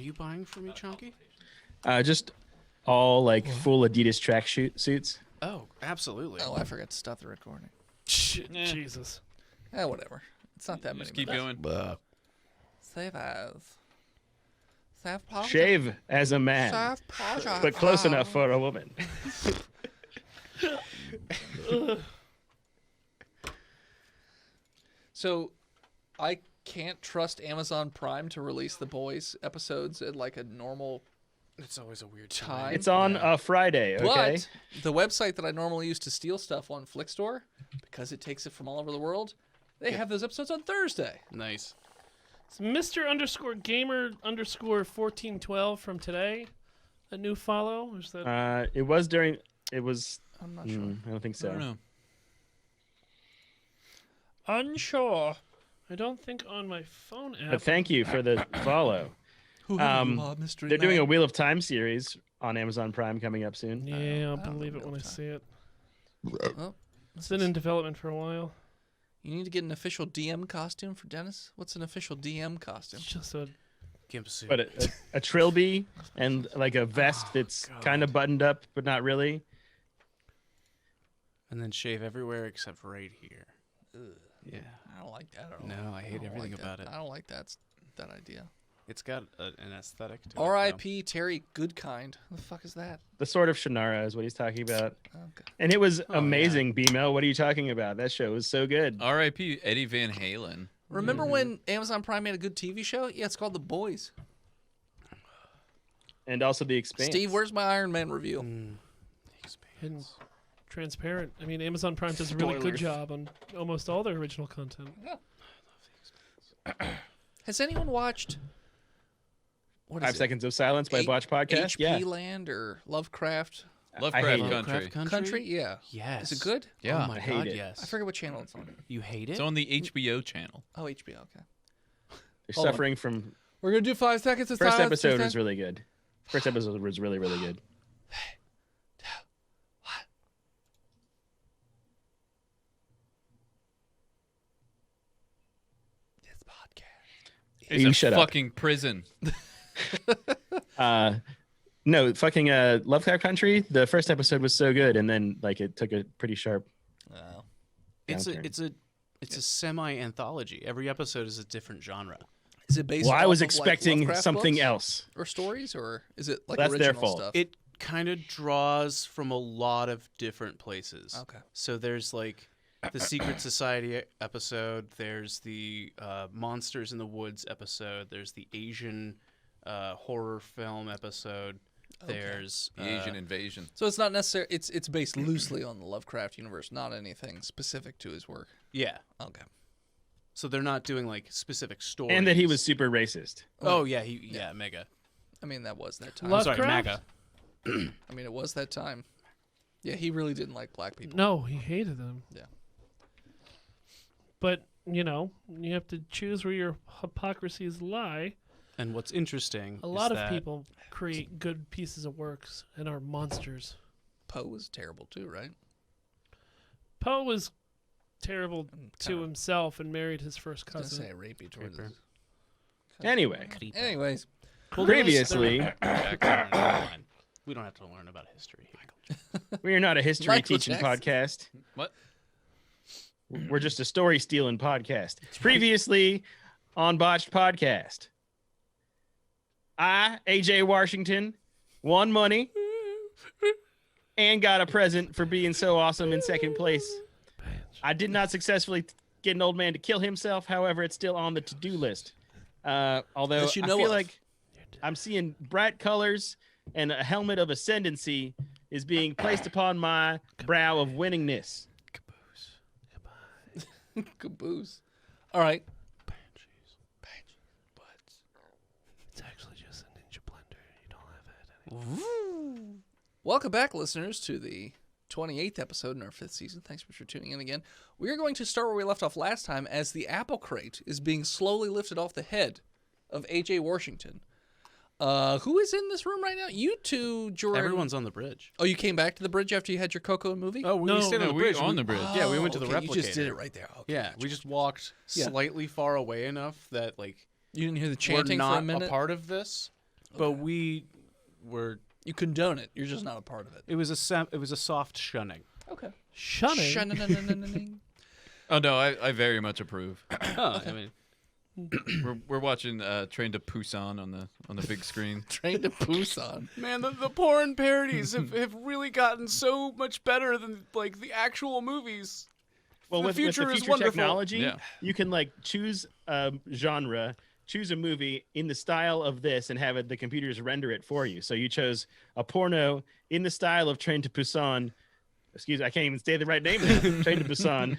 you buying for me, Chunky? Just all like full Adidas track suits. Oh, absolutely. Oh, I forgot to stop the recording. Shit, Jesus. Whatever. It's not that many. Just keep going. Save as. Save pleasure. Shave as a man, Save pleasure. but close enough for a woman. So, I can't trust Amazon Prime to release The Boys episodes at like a normal It's always a weird time. time. It's on a Friday, okay? But the website that I normally use to steal stuff on Flickstore, because it takes it from all over the world, they have those episodes on Thursday. Nice. It's Mr_Gamer_1412 from today. A new follow? Or is that... It was during. It was. I'm not sure. I don't think so. I don't know. Unsure. I don't think on my phone app. But thank you for the follow. Who mystery They're doing a man? Wheel of Time series on Amazon Prime coming up soon. Yeah, I'll I don't believe know it when I time. see it. Oh, It's been in development for a while. you need to get an official DM costume for Dennis? What's an official DM costume? It's just a... Gimp suit. But a trilby and like a vest that's God. kind of buttoned up, but not really. And then shave everywhere except right here. Yeah. I don't like that at all. No, I hate don't everything like about that. it. I don't like that idea. It's got an aesthetic to it. R.I.P. Terry Goodkind. What the fuck is that? The Sword of Shannara is what he's talking about. Okay. And it was yeah. amazing, B-Mel. What are you talking about? That show was so good. R.I.P. Eddie Van Halen. Remember when Amazon Prime made a good TV show? Yeah, it's called The Boys. And also The Expanse. Steve, where's my Iron Man review? hidden, transparent. I mean, Amazon Prime does a really good Spoilers. job on almost all their original content. Has anyone watched 5 Seconds of Silence by Botched Podcast? HP Land or Lovecraft Lovecraft hate it. Country. Country? Yeah. Yes. Is it good? Yeah. Oh my I hate God, it. yes. I forget what channel it's on. You hate it? It's on the HBO channel. Oh, HBO. Okay. They're Hold on. suffering from... We're gonna do 5 seconds of First silence. episode was really good. First episode was really, really good. This podcast. It's You a shut up. fucking prison. No, fucking Lovecraft Country. The first episode was so good, and then like it took a pretty sharp. Oh. It's downturn. a semi-anthology. Every episode is a different genre. Is it based Well, I off was of, expecting like, Lovecraft something books else. or stories, or is it like That's their original fault. stuff? It kind of draws from a lot of different places. Okay. So there's like the Secret Society episode. There's the Monsters in the Woods episode. There's the Asian horror film episode. Okay. There's The Asian invasion. So it's not necessarily it's based loosely on the Lovecraft universe, not anything specific to his work. yeah. Okay. So they're not doing like specific stories. And that he was super racist. Oh yeah, mega. I mean, that was that time. Lovecraft? Sorry, MAGA. I mean, it was that time. Yeah, he really didn't like black people. No, he hated them. Yeah. But, you know, you have to choose where your hypocrisies lie. And what's interesting, A lot of people create good pieces of works and are monsters. Poe was terrible too, right? Poe was terrible to himself and married his first I was cousin. gonna say rapey towards Creeper. his... Anyway, Anyways, previously, We don't have to learn about history. we are not a history Michael teaching Jackson. podcast. What? We're just a story stealing podcast. Previously on Botched Podcast, I, AJ Washington, won money and got a present for being so awesome in second place. I did not successfully get an old man to kill himself. However, it's still on the to-do list. Although That you I know feel of. like I'm seeing bright colors and a helmet of ascendancy is being placed upon my brow of winningness. caboose. All right. It's actually just a Ninja Blender. You don't have it. Welcome back, listeners, to the 28th episode in our 5th season. Thanks for tuning in again. We are going to start where we left off last time as the apple crate is being slowly lifted off the head of A.J. Worshington. Who is in this room right now? You two, Jordan. Everyone's on the bridge. Oh, you came back to the bridge after you had your Coco movie? Oh, we stayed on the we bridge. were on the bridge. Yeah, we went to the okay, replicator. You just did it right there. Okay, Yeah, we just walked Yeah. slightly far away enough that like You didn't hear the we're chanting not for a minute? part of this. but we were. You condone it. You're just not a part of it. It was a soft shunning. Okay. Shunning. Oh no, I very much approve. Huh, I mean, We're watching Train to Busan on the big screen. Train to Busan. man, the porn parodies have really gotten so much better than like the actual movies. Well, The with future the is future wonderful. technology, Yeah. you can like choose a genre, choose a movie in the style of this, and have the computers render it for you. So you chose a porno in the style of Train to Busan. Excuse me, I can't even say the right name now. Train to Busan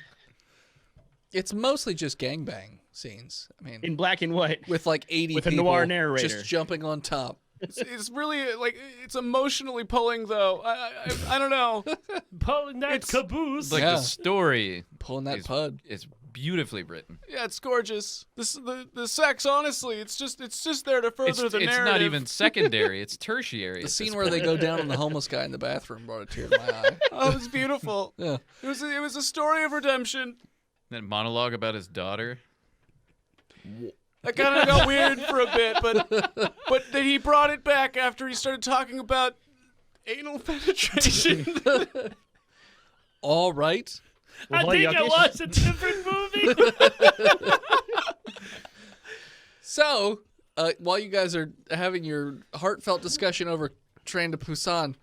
It's mostly just gangbang scenes. I mean, in black and white. with like 80 with a people noir narrator. just jumping on top. It's really like it's emotionally pulling though. I don't know. Pulling that It's- caboose. Like Yeah. the story Pulling that is pud. it's beautifully written. Yeah, it's gorgeous. The sex, honestly, it's just there to further the It's narrative. not even secondary. It's tertiary. The at scene this where they point. go down on the homeless guy in the bathroom brought a tear to my eye. Oh, it was beautiful. Yeah. It was a story of redemption. That monologue about his daughter. That kind of got weird for a bit, but then he brought it back after he started talking about anal penetration. All right. I Well, think I yuckish. watched a different movie. So, while you guys are having your heartfelt discussion over Train to Busan,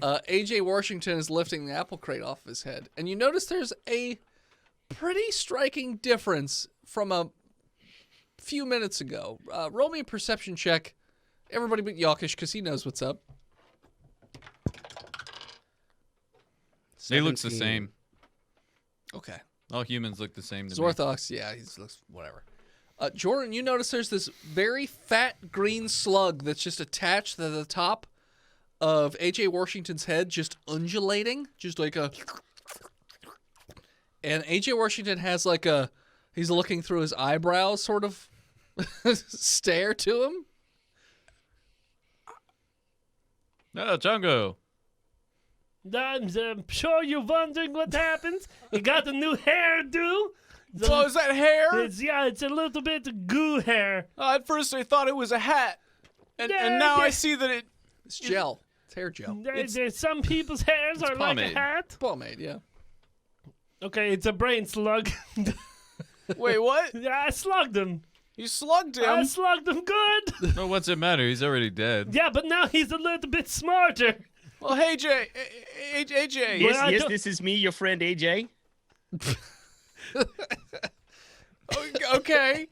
AJ Worshington is lifting the apple crate off of his head. And you notice there's a pretty striking difference from a few minutes ago. Roll me a perception check. Everybody but Yakish, because he knows what's up. He looks the 17. same. Okay. All humans look the same to me. Zorthox, yeah, he looks whatever. Jordan, you notice there's this very fat green slug that's just attached to the top of AJ Washington's head, just undulating, just like a. And AJ Washington has like a, he's looking through his eyebrows, sort of stare to him. Oh, Django. I'm sure you're wondering what happens. He got a new hairdo. Oh, is that hair? It's a little bit goo hair. At first I thought it was a hat, and now I see that it. It's gel. It's hair gel. There's some people's hairs are like a pomade. hat. Pomade, yeah. Okay, it's a brain slug. Wait, what? Yeah, I slugged him. You slugged I him? slugged him good. Well, what's it matter? He's already dead. Yeah, but now he's a little bit smarter. Well, hey, AJ. Yes, I yes, don't- this is me, your friend AJ. Okay.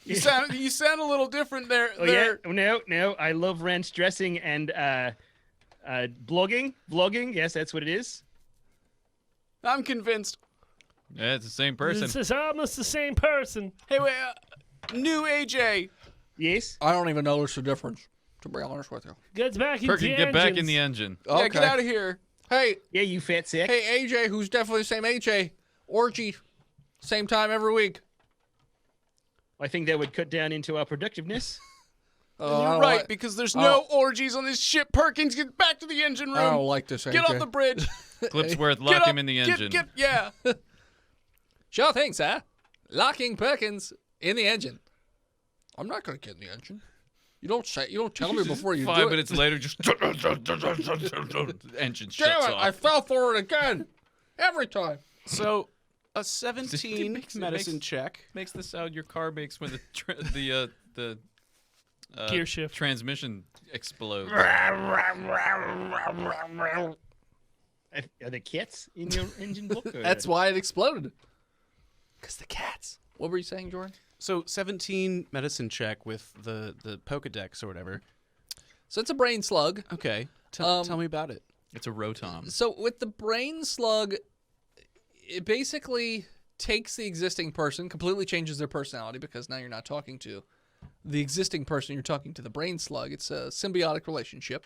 You sound a little different there. Oh yeah, no. I love ranch dressing and blogging. Vlogging, yes, that's what it is. I'm convinced. Yeah, it's the same person. This is almost the same person. Hey, wait, new AJ. Yes. I don't even notice the difference, to be honest with you. Gets back in Perkin, the get back in engines. the engine. Yeah, get out of here. Hey, Yeah, you fat sick. hey, AJ, who's definitely the same AJ. Orgy, same time every week. I think that would cut down into our productiveness. I You're don't right, like- because there's no orgies on this ship. Perkins, get back to the engine I don't room. like this AJ. Get off the bridge. Clipsworth, Get lock up, him in the engine. Yeah. Sure thing, sir. Locking Perkins in the engine. I'm not going to get in the engine. You don't tell me before you do 5 it. minutes later, just engine Damn shuts it! off. I fell for it again. Every time. So, a 17 makes- it medicine makes- check. Makes the sound your car makes when the Gear shift. transmission explodes. Are the cats in your engine book? Or- That's why it exploded. Because the cats. What were you saying, Jordan? So 17 medicine check with the Pokedex or whatever. So it's a brain slug. Okay. Tell me about it. It's a Rotom. So with the brain slug, it basically takes the existing person, completely changes their personality because now you're not talking to the existing person, you're talking to the brain slug. It's a symbiotic relationship.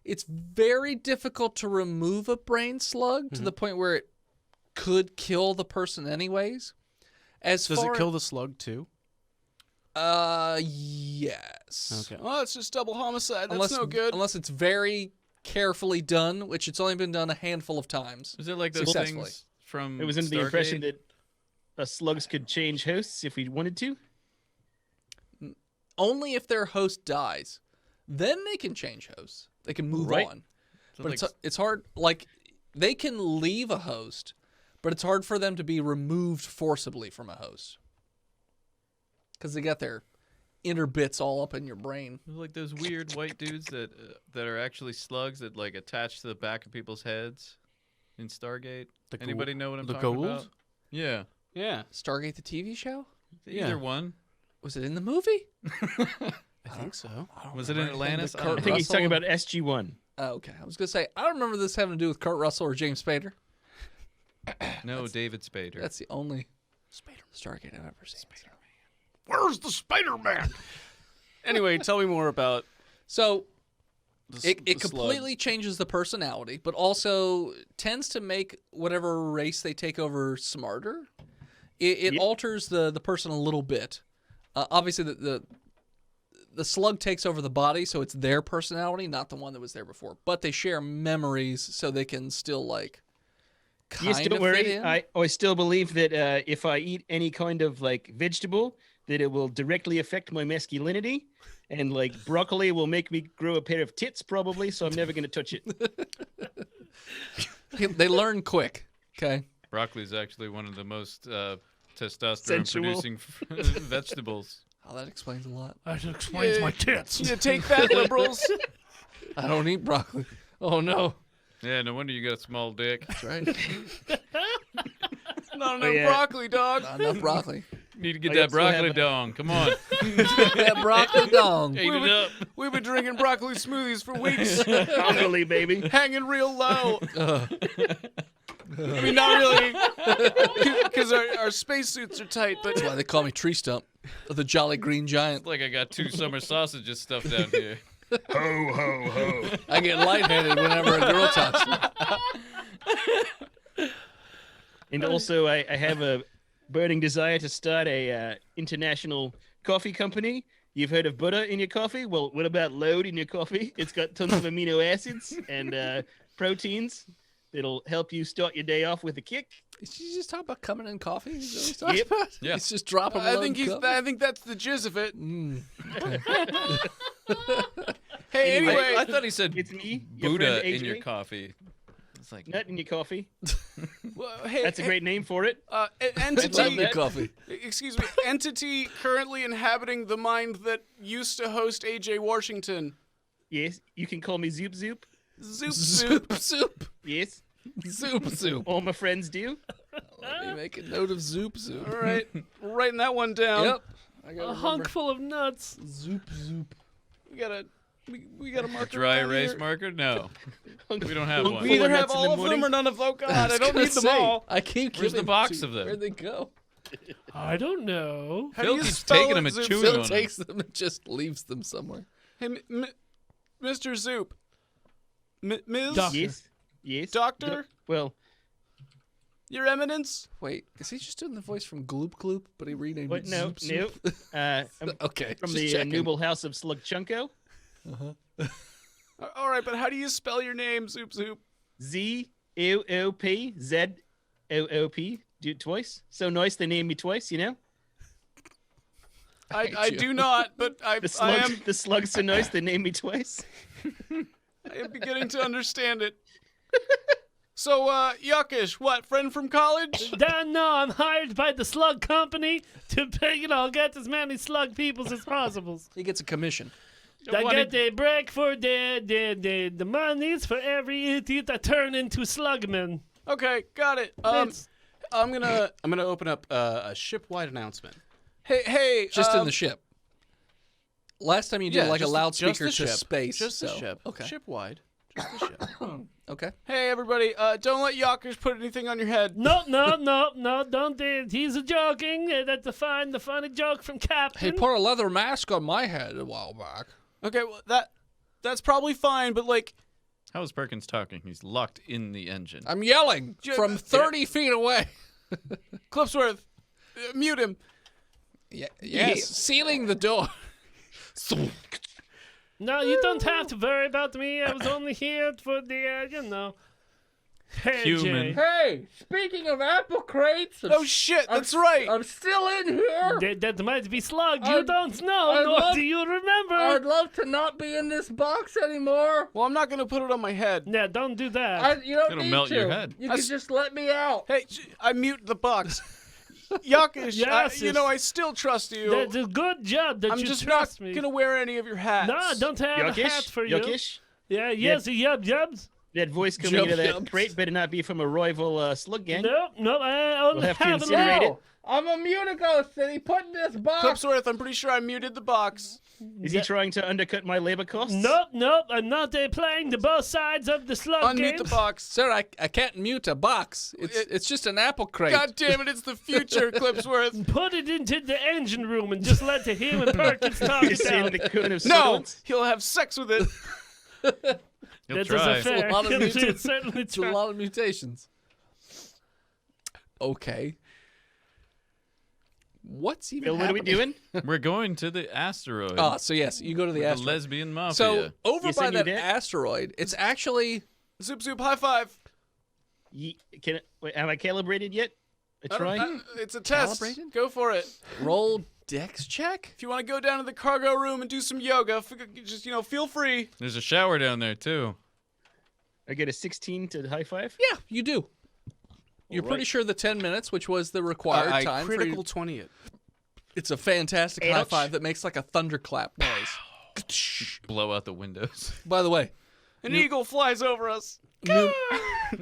It's very difficult to remove a brain slug to the point where it could kill the person anyways. Does it kill the slug too? Yes. Okay. Well, it's just double homicide. That's no good. Unless it's very carefully done, which it's only been done a handful of times. Is it like those Successfully. things from It was under the impression Stargate? that slugs could change hosts if we wanted to. Only if their host dies. then they can change hosts. They can move Right. on. So, But like, it's hard. Like, they can leave a host, but it's hard for them to be removed forcibly from a host because they got their inner bits all up in your brain. like those weird white dudes that are actually slugs that like attach to the back of people's heads in Stargate. Anybody know what I'm the talking gold? about? Yeah, Yeah. Stargate, the TV show? Yeah. either one. Was it in the movie? I think so. Was it in Atlantis? Kurt I think he's talking Russell? about SG-1. Oh, okay. I was going to say, I don't remember this having to do with Kurt Russell or James Spader. No, David Spader. That's the only Stargate I've ever seen. Where's the Spider-Man? Anyway, tell me more about So the it the slug. completely changes the personality, but also tends to make whatever race they take over smarter. It Yep. alters the person a little bit. Obviously, the slug takes over the body, so it's their personality, not the one that was there before. But they share memories, so they can still like Yes, kind don't of fit worry. in. I still believe that if I eat any kind of like vegetable, that it will directly affect my masculinity. And like broccoli will make me grow a pair of tits, probably. So I'm never going to touch it. They learn quick. Okay. Broccoli is actually one of the most testosterone Sensual. producing vegetables. Oh, that explains a lot. That explains my tits. You take that, liberals. I don't eat broccoli. Oh no. Yeah, no wonder you got a small dick. That's right. Not enough yeah. broccoli, dog. Not enough broccoli. Need to get I that also have broccoli a- dong. Come on, That broccoli dong. eat it up. We've been drinking broccoli smoothies for weeks, Hungry, baby. hanging real low. I mean, not really, because our spacesuits are tight, but That's why they call me Tree Stump, the Jolly Green Giant. It's like I got 2 summer sausages stuffed down here. Ho, ho, ho. I get lightheaded whenever a girl talks to me. And also, I have a burning desire to start a international coffee company. You've heard of butter in your coffee? Well, what about load in your coffee? It's got tons of amino acids and proteins that'll help you start your day off with a kick. Did you just talk about coming in coffee? Is that what he's Yep. talking about? Yeah. He's just dropping a I load think of coffee? I think that's the jizz of it. Mm. Hey, Anyway, anyway, I thought he said It's me, your Buddha friend in your AJ. coffee. It's like Nut in your coffee. well, hey, That's a great name for it. Love entity. your coffee. Excuse me, entity currently inhabiting the mind that used to host AJ Worshington. Yes, you can call me Zoop Zoop. Zoop Soup, soup, Yes, soup, soup. all my friends do. Let me make a note of zoop, zoop. All right, we're writing that one down. Yep. I A gotta hunk remember. full of nuts. Zoop, zoop. We gotta mark dry around erase here. marker. No, we don't have one. We either have Nuts in the all of them morning. or none of. Oh God, I was don't gonna need them say, all. I keep Where's the giving box to- of them? Where'd they go? I don't know. How do Phil you keeps spell taking it, them and Zoop? chewing Phil on takes them and just leaves them somewhere. Hey, Mr. Zoop. Ms. Doc- Yes, yes. Doctor, Well, Your Eminence. Wait, is he just doing the voice from Gloop Gloop, but he renamed what? it No, Zoop no. Zoop? I'm Okay, from just the checking. noble house of Slugchunko. All right, but how do you spell your name, Zoop Zoop? ZOOP ZOOP. Do it twice. So nice they named me twice. You know. I hate you. do not, but The I slug. am The slug's so nice they named me twice. beginning to understand it. So, Yuckish, what, friend from college? No, I'm hired by the slug company to pay, get as many slug peoples as possible. He gets a commission. I wanted- get a break for the monies for every idiot I turn into slugmen. Okay, got it. That's- I'm gonna open up a ship-wide announcement. Hey, Just in the ship. Last time you did like a just loudspeaker the to ship. space. Just the so- ship. Okay. Ship-wide. Just the ship. Okay. Hey, everybody, don't let Yuckish put anything on your head. No, don't do it. He's joking. That's the funny joke from Captain. Hey, put a leather mask on my head a while back. Okay, well, that's probably fine, but, like, How is Perkins talking? He's locked in the engine. I'm yelling from 30 feet away. Clipsworth, mute him. Yes. Sealing the door. No, you don't have to worry about me. I was only here for the, Hey, Human. Jay. Hey, speaking of apple crates. Oh shit, that's right. I'm still in here. That might be slugged. You I'd- don't know, I'd nor love- do you remember. I'd love to not be in this box anymore. Well, I'm not gonna put it on my head. Yeah, don't do that. You don't It'll need melt to. your head. You can just let me out. Hey, I mute the box. Yakish, Yes, I still trust you. That's a good job that I'm you just not trust me. gonna wear any of your hats. No, don't have a hat for you. Yokish? Yeah, yes, yubs. That voice coming Jump out of that jumps. crate better not be from a rival slug gang. No, I only We'll have to have a incinerate little. it. I'm a Mutigos, and he put in this box. Clipsworth, I'm pretty sure I muted the box. Is he trying to undercut my labor costs? Nope, I'm not playing the both sides of the slug Unmute game. the box. Sir, I can't mute a box. It's just an apple crate. God damn it, it's the future, Clipsworth. Put it into the engine room and just let him and Perkins talk Just it in out. the cone of No, silence? he'll have sex with it. He'll That try. is a fair. a lot of It's certainly It's a true. lot of mutations. Okay. What's even Bill, what are we happening? doing? We're going to the asteroid. Oh, so yes, you go to the the asteroid. lesbian mafia. So over You by said you that did? asteroid, it's actually Zoop zoop, high five. Wait, am I calibrated yet? A I don't- try? it's a test. Calibrated? Go for it. roll dex check. If you want to go down to the cargo room and do some yoga, just feel free. There's a shower down there too. I get a 16 to high five? Yeah, you do. You're pretty right. sure the 10 minutes, which was the required I time for critical you. 20 it. It's a fantastic high Ouch. five that makes like a thunderclap noise. Blow out the windows. By the way, An eagle flies over us.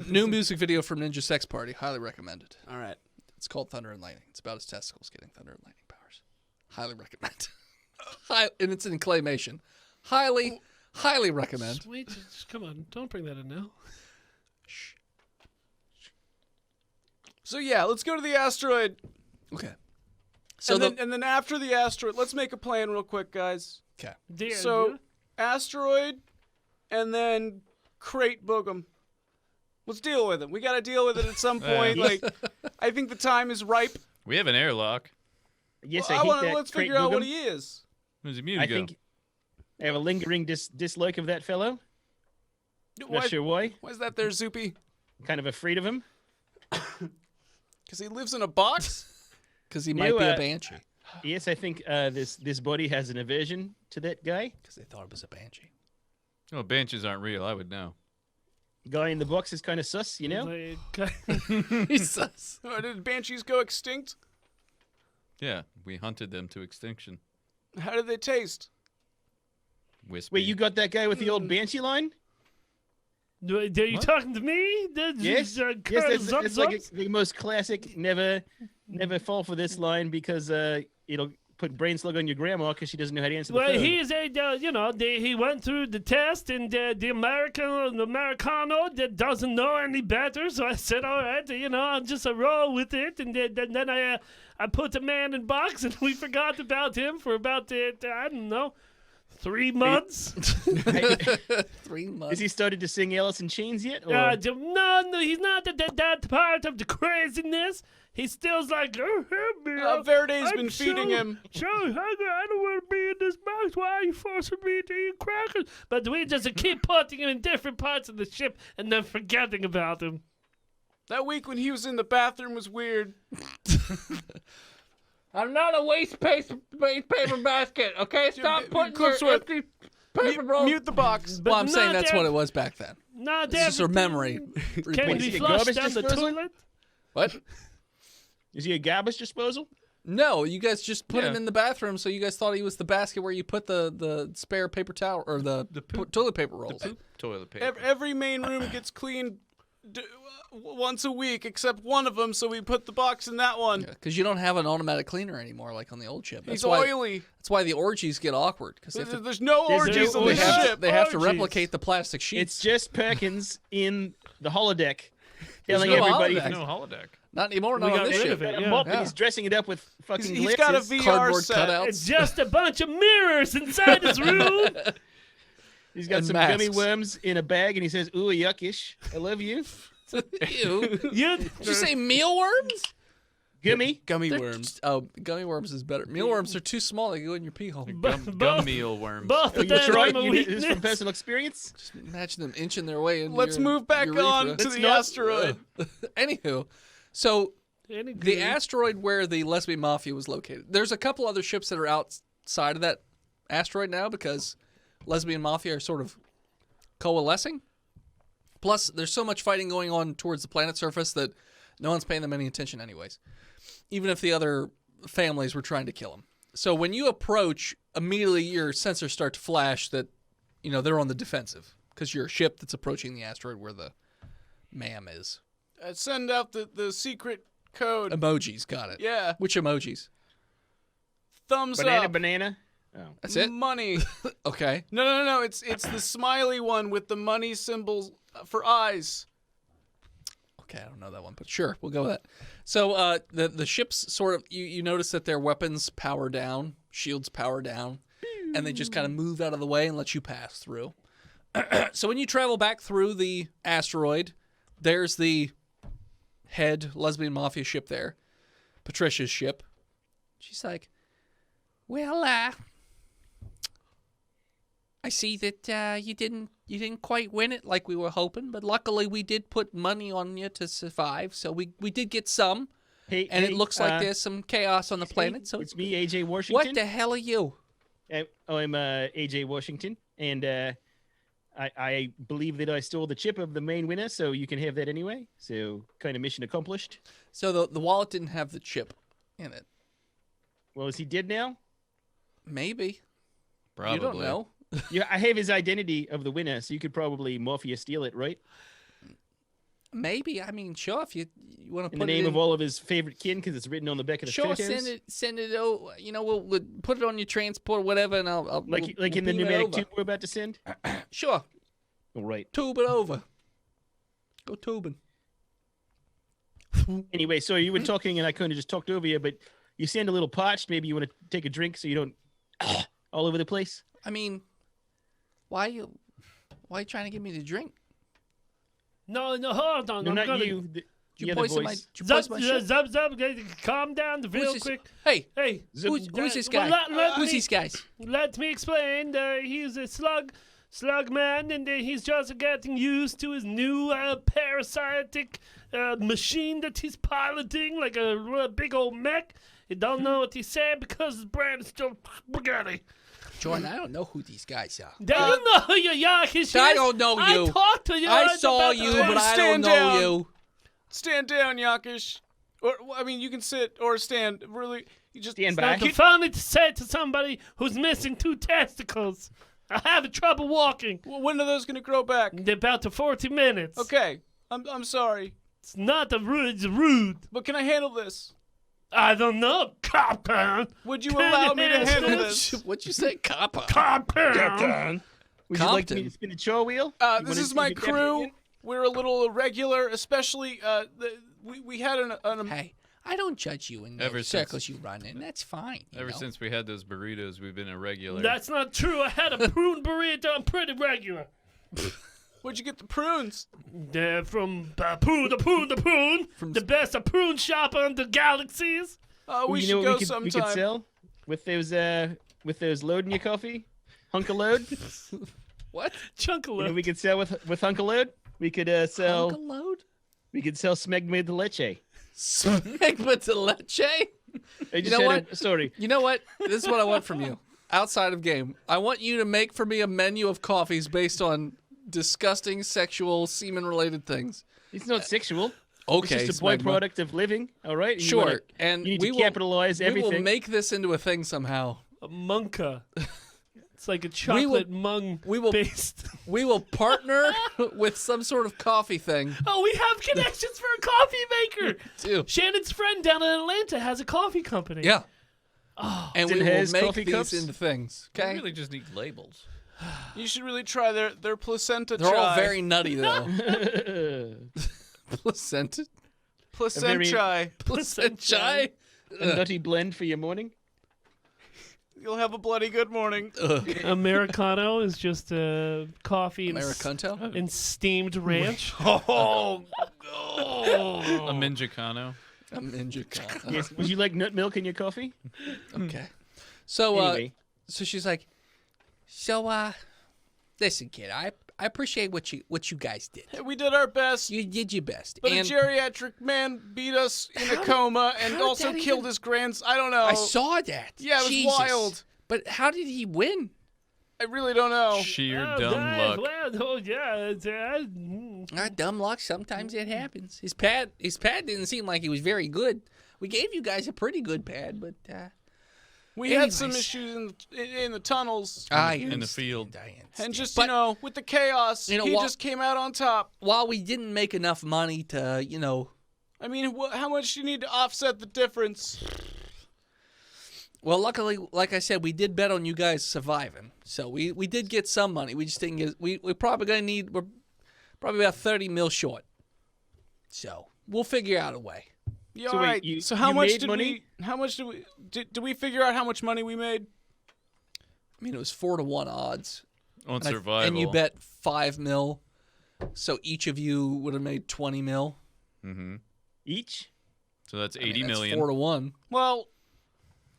new music video from Ninja Sex Party, highly recommended. All right. It's called Thunder and Lightning. It's about his testicles getting thunder and lightning powers. Highly recommend. And it's in claymation. Highly recommend. Wait, just come on. Don't bring that in now. So yeah, let's go to the asteroid. Okay. So and then after the asteroid, let's make a plan real quick, guys. okay. Dear, So asteroid, and then crate boogum. Let's deal with it. We got to deal with it at some point. Like, I think the time is ripe. We have an airlock. Yes, Well, I hate that let's crate figure out what boogum. he is. Where's the I music go? think I have a lingering dislike of that fellow. Not sure why. Why is that there, Zoopy? Kind of afraid of him. Because he lives in a box? Because he might be a uh, banshee. Yes, I think this body has an aversion to that guy. Because they thought it was a banshee. Oh, banshees aren't real. I would know. Guy in the box is kind of sus, you know. Jesus. Oh, did banshees go extinct? Yeah, we hunted them to extinction. How did they taste? Wispy. Wait, you got that guy with the old banshee line? Are you talking to me? Yes. Yes, that's like the most classic. Never fall for this line because it'll put brain slug on your grandma because she doesn't know how to answer the Well, phone. he's he went through the test, and the Americano that doesn't know any better. So I said, all right, I'll just roll with it. And then I put the man in box, and we forgot about him for about, I don't know, 3 months. 3 months. Has he started to sing Alice in Chains yet? Or? No, he's not that part of the craziness. He still's like, oh, help me. Verde's I'm been feeding him. So hungry. I don't want to be in this box. Why are you forcing me to eat crackers? But we just keep putting him in different parts of the ship and then forgetting about him. That week when he was in the bathroom was weird. I'm not a waste paper basket, okay? Stop putting your Clipsworth, empty paper rolls. Mute the box. But Well, I'm saying not that's what ev- it was back then. Not It's just a everything memory. Can replacement. Is be he a flushed garbage down the disposal? toilet? What? Is he a garbage disposal? No, you guys just put him Yeah. in the bathroom, so you guys thought he was the basket where you put the spare paper towel or the toilet paper rolls. Poop toilet paper. Every main room gets cleaned once a week except one of them, so we put the box in that one. Because you don't have an automatic cleaner anymore like on the old ship. He's That's why, oily. that's why the orgies get awkward. Because they, There's no There's orgies no on the orgies. ship. they have to orgies. replicate the plastic sheets. It's just Perkins in the holodeck telling no everybody holodeck. No holodeck. Not anymore, We not on got this rid ship. of it. a Yeah. mop and Yeah. he's dressing it up with fucking He's got a glasses. VR Cardboard set. cutouts. It's just a bunch of mirrors inside his room. He's got and some masks. gummy worms in a bag and he says, ooh, yuckish. I love you. Ew. You, Did you say mealworms? Gummy. Gummy They're worms. Gummy worms is better. Mealworms are too small. They go in your pee hole. Gum meal worms. Both Oh, of you them try are my it? This is weakness. from personal experience. Just imagine them inching their way in. Let's move back on to the asteroid. Anywho, so Any the good? asteroid where the lesbian mafia was located. There's a couple other ships that are outside of that asteroid now because lesbian mafia are sort of coalescing. Plus, there's so much fighting going on towards the planet surface that no one's paying them any attention anyways, even if the other families were trying to kill them. So when you approach, immediately your sensors start to flash that, they're on the defensive because you're a ship that's approaching the asteroid where the ma'am is. Send out the secret code. Emojis, got it. Yeah. Which emojis? Thumbs Banana, up. banana. Oh. That's it? Money. Okay. No. It's the smiley one with the money symbols for eyes. Okay, I don't know that one, but sure, we'll go with that. So the ships sort of, you notice that their weapons power down, shields power down, and they just kind of move out of the way and let you pass through. So when you travel back through the asteroid, there's the head lesbian mafia ship there, Patricia's ship. She's like, well, I see that you didn't quite win it like we were hoping, but luckily we did put money on you to survive, so we did get some. Hey, And hey, it looks like there's some chaos on the planet. So it's me, AJ Washington. what the hell are you? I'm AJ Washington, and I believe that I stole the chip of the main winner, so you can have that anyway. So kind of mission accomplished. So the wallet didn't have the chip in it. Well, is he dead now? Maybe. Probably. You don't know. Yeah, I have his identity of the winner, so you could probably mafia steal it, right? Maybe. I mean, sure. If you want to In put the name it of all of his favorite kin, because it's written on the back of the sure, photos. send it. Oh, we'll put it on your transport, or whatever, and I'll Like we'll in the beam it pneumatic over. tube we're about to send. Sure. All right. Tube it over. Go tubing. Anyway, so you were talking, and I kind of just talked over you, but you sound a little parched. Maybe you want to take a drink so you don't all over the place. I mean, why are you trying to give me the drink? No, hold on. No, I'm not gonna... you. Did The you other poison my, voice. did you Zub, poison my ship? calm down real this? quick. Hey, Hey, who's this guy? Well, Who's these guys? let me explain. He's a slug man, and he's just getting used to his new parasitic machine that he's piloting, like a big old mech. He don't know what he's saying because his brain is still spaghetti. Jordan, I don't know who these guys are. Do you know who you are? I don't know you. I talked to you. I saw about you, the- but I don't Stand know down. you. Stand down, Yakish. Or I mean, you can sit or stand. Really, you just Stand It's back. not funny to say to somebody who's missing 2 testicles. I have trouble walking. Well, when are those gonna grow back? They're about to 40 minutes. Okay, I'm sorry, It's not it's rude. but can I handle this? I don't know, Captain. Would you Can allow you me to handle handle this? this? What'd you say, copper? Captain. Would you like me Compton. to spin the chore wheel? You This wanna is see my if you can crew. get it? We're a little irregular, especially we had an Hey, I don't judge you in Ever the since- circles you run in. That's fine. you Ever know? since we had those burritos, we've been irregular. That's not true. I had a prune burrito. I'm pretty regular. Where'd you get the prunes? They're from Poon, the best prune shop on the galaxies. We You should know go what we sometime. could sell with those load in your coffee, hunk of load. What? Chunk of You know load. we could sell with hunk of load. We could sell. Uncle Load? We could sell smegma de leche. Smegma de leche? I just know had what? sorry. You know what? This is what I want from you. Outside of game, I want you to make for me a menu of coffees based on disgusting sexual semen-related things. It's not sexual. Okay, It's just a Smegma. byproduct of living. All right. You Sure, wanna- and you need we to will capitalize We everything. will make this into a thing somehow. A munka. It's like a chocolate mung we will- based. We will partner with some sort of coffee thing. Oh, we have connections for a coffee maker. Too. Shannon's friend down in Atlanta has a coffee company. Yeah. Oh, And It's we in will his make coffee these cups? into things. We Okay. really just need labels. You should really try their placenta They're all chai. very nutty though. Placenta. placenta very- chai. Placenta chai. a nutty blend for your morning. You'll have a bloody good morning. Americano is just coffee and, Americanto. and steamed ranch. Oh, A Minjicano. A ninja con. Yes. Would you like nut milk in your coffee? Okay. So, Anyway. so she's like, listen, kid, I appreciate what you guys did. We did our best, You did your best. but and a geriatric man beat us in a coma and how also did that killed even- his grandson. I don't know. I saw that. Yeah, it was Jesus. wild. But how did he win? I really don't know. Sheer Oh, dumb nice. luck. Well, oh, yeah. Dumb luck. Sometimes it happens. His pad didn't seem like he was very good. We gave you guys a pretty good pad, but We had some anyways. issues in the tunnels. In the field. And just, But- with the chaos, You know he what- just came out on top. while we didn't make enough money to, I mean, how much do you need to offset the difference? well, luckily, like I said, we did bet on you guys surviving, so we did get some money. We just didn't get. We're probably about 30 mil short. So we'll figure out a way. Yeah, So all wait, right. you- So how you much made did money? did we figure out how much money we made? I mean, it was 4-1 odds. On And survival. and you bet 5 mil, so each of you would have made 20 mil. Mm-hmm. Each? So that's I mean, 80 that's million. 4-1. Well,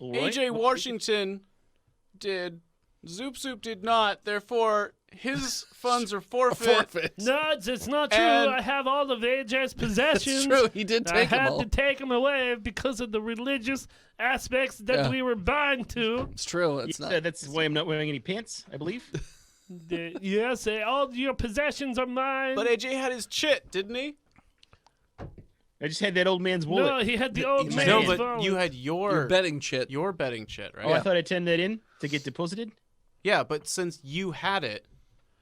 Right. AJ Washington did. Zoop Zoop did not. Therefore, his funds are forfeit. No, it's not true. And- I have all of AJ's possessions. That's true. He did I take them had all. to take them away because of the religious aspects that Yeah. we were bound to. It's true. You It's not. said that's why I'm not wearing any pants, I believe. Yes, all your possessions are mine. But AJ had his chit, didn't he? I just had that old man's wallet. no, he had the old No, man's No, but phone. you had You're betting shit. your betting chit, right? Oh, I thought I turned that in to get deposited. Yeah, but since you had it,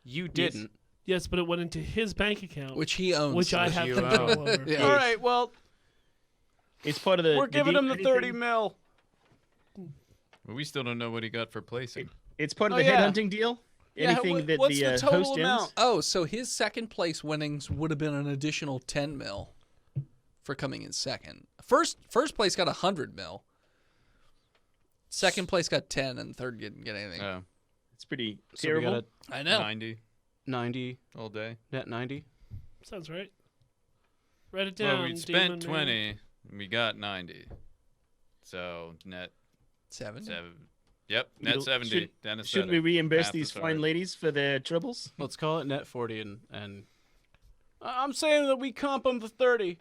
you didn't. Yes, but it went into his bank account, Which he owns. which I have you control own. over. Yeah. All right, well, It's part of the. we're giving deal- him the anything- 30 mil. But we still don't know what he got for placing. It's part of Oh, the yeah. headhunting deal. Yeah, Anything that what's the, the total host amount? ends. Oh, so his second place winnings would have been an additional 10 mil for coming in second. First place got 100 mil. Second place got 10, and third didn't get anything. Oh, It's pretty So we terrible. got I know. 90 a 90, all day. net 90. Sounds right. Write it down. Well, we Demon spent Man. 20, and we got 90. So net 7. 7. Yep, net You'll- 70. Dennis Shouldn't said we it. reimburse Math these is fine hard. ladies for their troubles? Let's call it net 40, and I'm saying that we comp them the 30.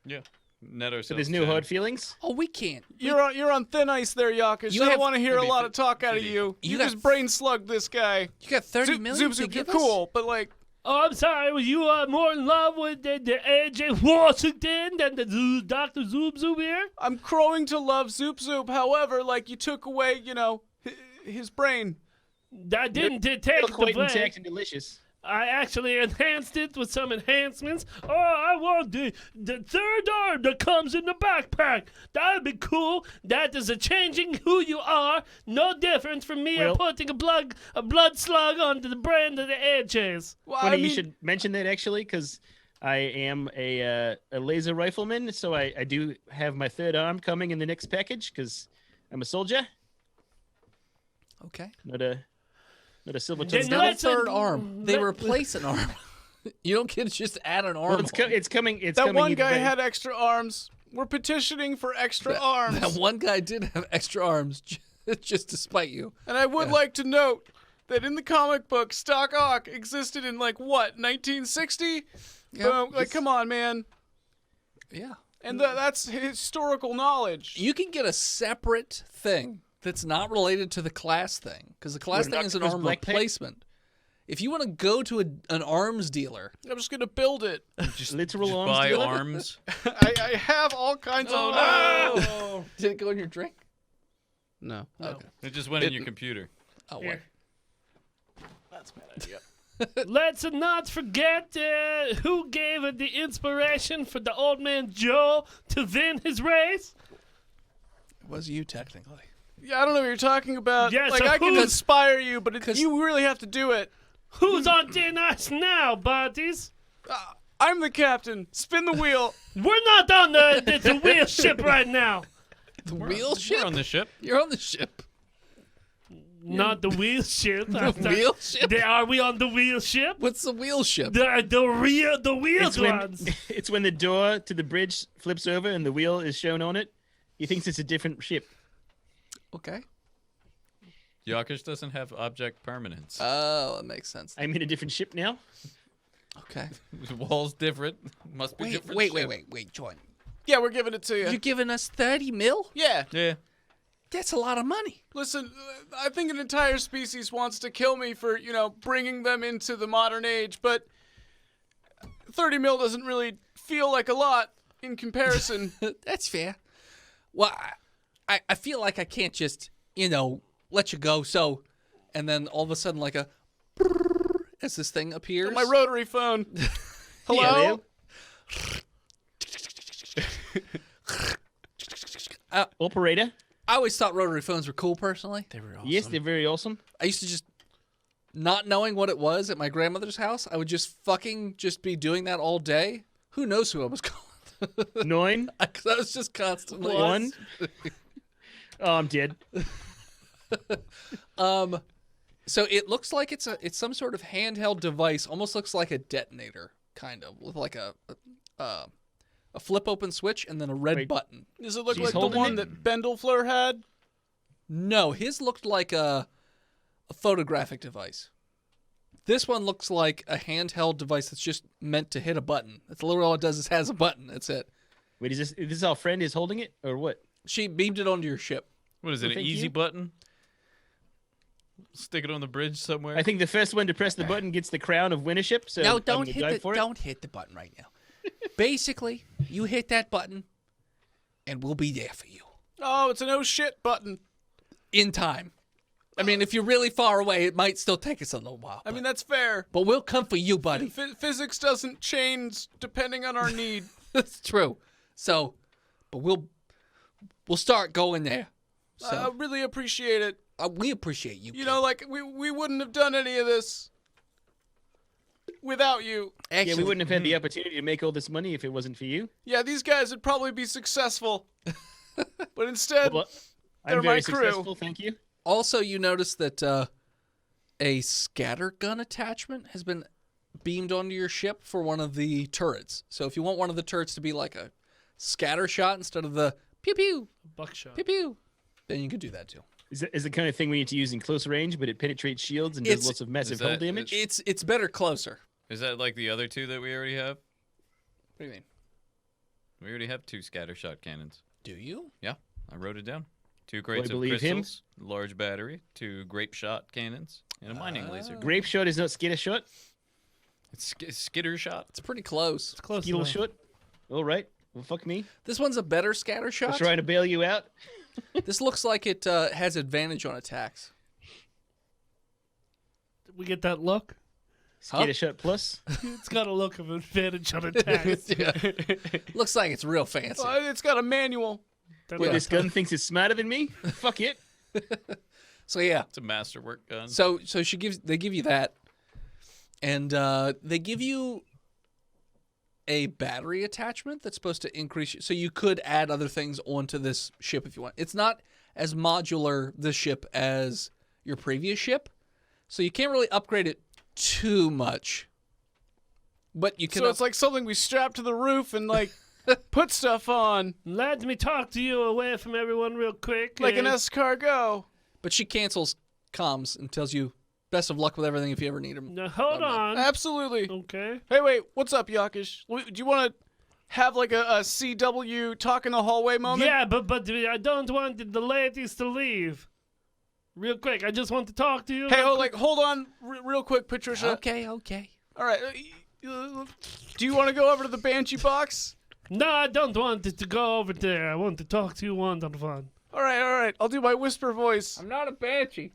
Yeah. Net ourselves So there's no 10. hard feelings. Oh, we can't. You're on thin ice there, Yakish. You I have- don't want to hear a Maybe lot of talk out of 50. you. You You got- just brain slugged this guy. You got 30 Zoop, million Zoop, to Zoop, you're give us? cool, but like, Oh, I'm sorry. Were you more in love with the AJ Washington than the Dr. Zoop Zoop here? I'm crowing to love Zoop Zoop. However, like, you took away, his brain. I didn't take Still the quite blame. intact and delicious. I actually enhanced it with some enhancements. Oh, I want the third arm that comes in the backpack. That'd be cool. That is a changing who you are. No difference from me Well- putting a blood slug onto the brand of the AJs. Well, Funny I mean, you should mention that actually, because I am a laser rifleman, so I do have my third arm coming in the next package because I'm a soldier, Okay. not a silver Then tongued Not devil. a let's- third arm. They let- replace an arm. You don't get to just add an arm. Well, it's coming. It's that coming one either guy way. had extra arms. We're petitioning for extra arms. That one guy did have extra arms just to spite you. And I would like to note that in the comic book, Stock Ock existed in, 1960? Yeah, Boom. Like, come on, man. Yeah. And that's historical knowledge. You can get a separate thing that's not related to the class thing, because the class What, thing is an Octopus arm Black Pack? replacement. If you want to go to an arms dealer, I'm just going to build it. literal Just arms buy dealer? arms. I have all kinds of... Oh, did it go in your drink? No. Okay. It just went in your computer. Oh, Here. That's a bad idea. Let's not forget who gave it the inspiration for the old man Joe to win his race. it was you technically. Yeah, I don't know what you're talking about. Yeah, so I can who's- inspire you, but you really have to do it. Who's on thin ice now, buddies? I'm the captain. Spin the wheel. We're not on the wheel ship right now. The wheel We're ship. on the ship. You're on the ship. Not the wheel ship. The wheel ship? Are we on the wheel ship? What's the wheel ship? The wheel It's when, ones. it's when the door to the bridge flips over and the wheel is shown on it. He thinks it's a different ship. Okay. Yakish doesn't have object permanence. Oh, that makes sense. I'm in a different ship now. Okay. The wall's different. Must be different. ship. wait, John. Yeah, we're giving it to you. You're giving us 30 mil? Yeah. Yeah. That's a lot of money. Listen, I think an entire species wants to kill me for, bringing them into the modern age, but 30 mil doesn't really feel like a lot in comparison. That's fair. Well, I feel like I can't just, let you go. So, and then all of a sudden, like a as this thing appears. My rotary phone. Hello? Operator. I always thought rotary phones were cool, personally. They were awesome. Yes, they're very awesome. I used to just, not knowing what it was at my grandmother's house, I would just be doing that all day. Who knows who I was calling? 9. I was just constantly 1. Oh, I'm dead. So it looks like it's some sort of handheld device. Almost looks like a detonator, kind of, with like a flip open switch and then a red button. Does it look She's like the holding one it? that Bendelfleur had? No, his looked like a photographic device. This one looks like a handheld device that's just meant to hit a button. That's literally all it does is has a button. That's it. Wait, is this our friend is holding it or what? She beamed it onto your ship. What is it? Well, An thank easy you. button? Stick it on the bridge somewhere. I think the first one to press the button gets the crown of winnership. So No, I'm don't gonna hit dive the for it. don't hit the button right now. Basically, you hit that button, and we'll be there for you Oh, it's an oh shit button. in time. I mean, if you're really far away, it might still take us a little while. I mean, that's fair. but we'll come for you, buddy. Physics doesn't change depending on our need. That's true. So, but we'll start going there. I So really appreciate it. we appreciate you. You know, like, we wouldn't have done any of this without you. Actually, Yeah, we wouldn't have had the opportunity to make all this money if it wasn't for you. Yeah, these guys would probably be successful. But instead, Well, They're I'm very my crew. successful, thank you. Also, you notice that a scatter gun attachment has been beamed onto your ship for one of the turrets. So if you want one of the turrets to be like a scatter shot instead of the pew pew Buckshot. pew pew, then you could do that too. Is the kind of thing we need to use in close range, but it penetrates shields and does It's- lots of massive that- hull damage? It's better closer. Is that like the other two that we already have? What do you mean? We already have 2 scatter shot cannons. Do you? Yeah, I wrote it down. 2 crates of believe him? crystals, large battery, 2 grape shot cannons, and a mining laser. Grape shot is not skitter shot. It's skitter shot. It's pretty close. Close Skittle enough. shot. All right. Well, fuck me. This one's a better scatter I'm shot. trying to bail you out. This looks like it has advantage on attacks. Did we get that look? Skitter shot plus. It's got a look of advantage on attacks. Looks like it's real fancy. it's got a manual. Wait, this gun thinks it's smarter than me? Fuck it. So yeah. It's a masterwork gun. So they give you that, and they give you a battery attachment that's supposed to increase. So you could add other things onto this ship if you want. It's not as modular this ship as your previous ship, so you can't really upgrade it too much. But you can. So it's like something we strap to the roof and, like, put stuff on. Let me talk to you away from everyone real quick. Like an escargot. But she cancels comms and tells you best of luck with everything if you ever need them. Now, hold on. Absolutely. Okay. Hey, wait, what's up, Yakish? Do you want to have, like, a CW talk in the hallway moment? Yeah, but I don't want the ladies to leave. Real quick, I just want to talk to you. Hey, hold on real quick, Patricia. Okay. All right. Do you want to go over to the Banshee box? No, I don't want it to go over there. I want to talk to you one-on-one. All right. I'll do my whisper voice. I'm not a banshee.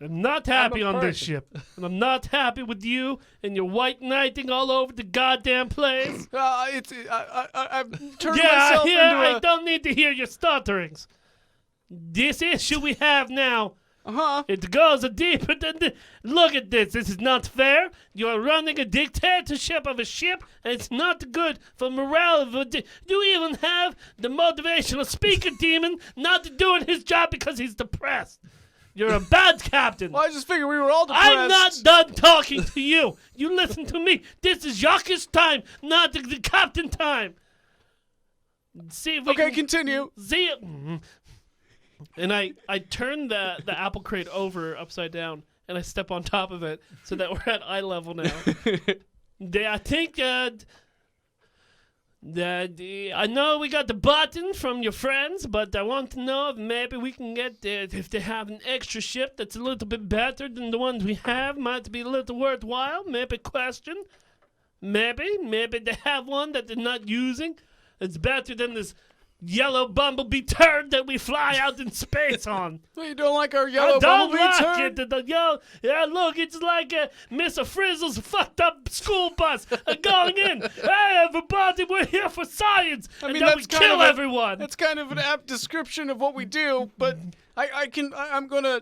I'm not happy on this ship. And I'm not happy with you and your white knighting all over the goddamn place. I've turned Yeah, myself I into a... don't need to hear your stutterings. This issue we have now It goes deeper than the... Look at this. This is not fair. You are running a dictatorship of a ship, and it's not good for morale of a... You even have the motivational speaker demon not doing his job because he's depressed. You're a bad captain. Well, I just figured we were all depressed. I'm not done talking to you. You listen to me. This is Jacques' time, not the captain time. See if we Okay, can continue. see it. And I turn the apple crate over upside down, and I step on top of it so that we're at eye level now. I think that I know we got the button from your friends, but I want to know if maybe we can get if they have an extra ship that's a little bit better than the ones we have, might be a little worthwhile. Maybe question. Maybe they have one that they're not using. It's better than this yellow bumblebee turd that we fly out in space on. Well, you don't like our yellow I don't bumblebee like turd? Yeah, look, it's like Mr. Frizzle's fucked up school bus going in. Hey, everybody, we're here for science. I mean, and then we that's kind kill of everyone. That's kind of an apt description of what we do, but I'm gonna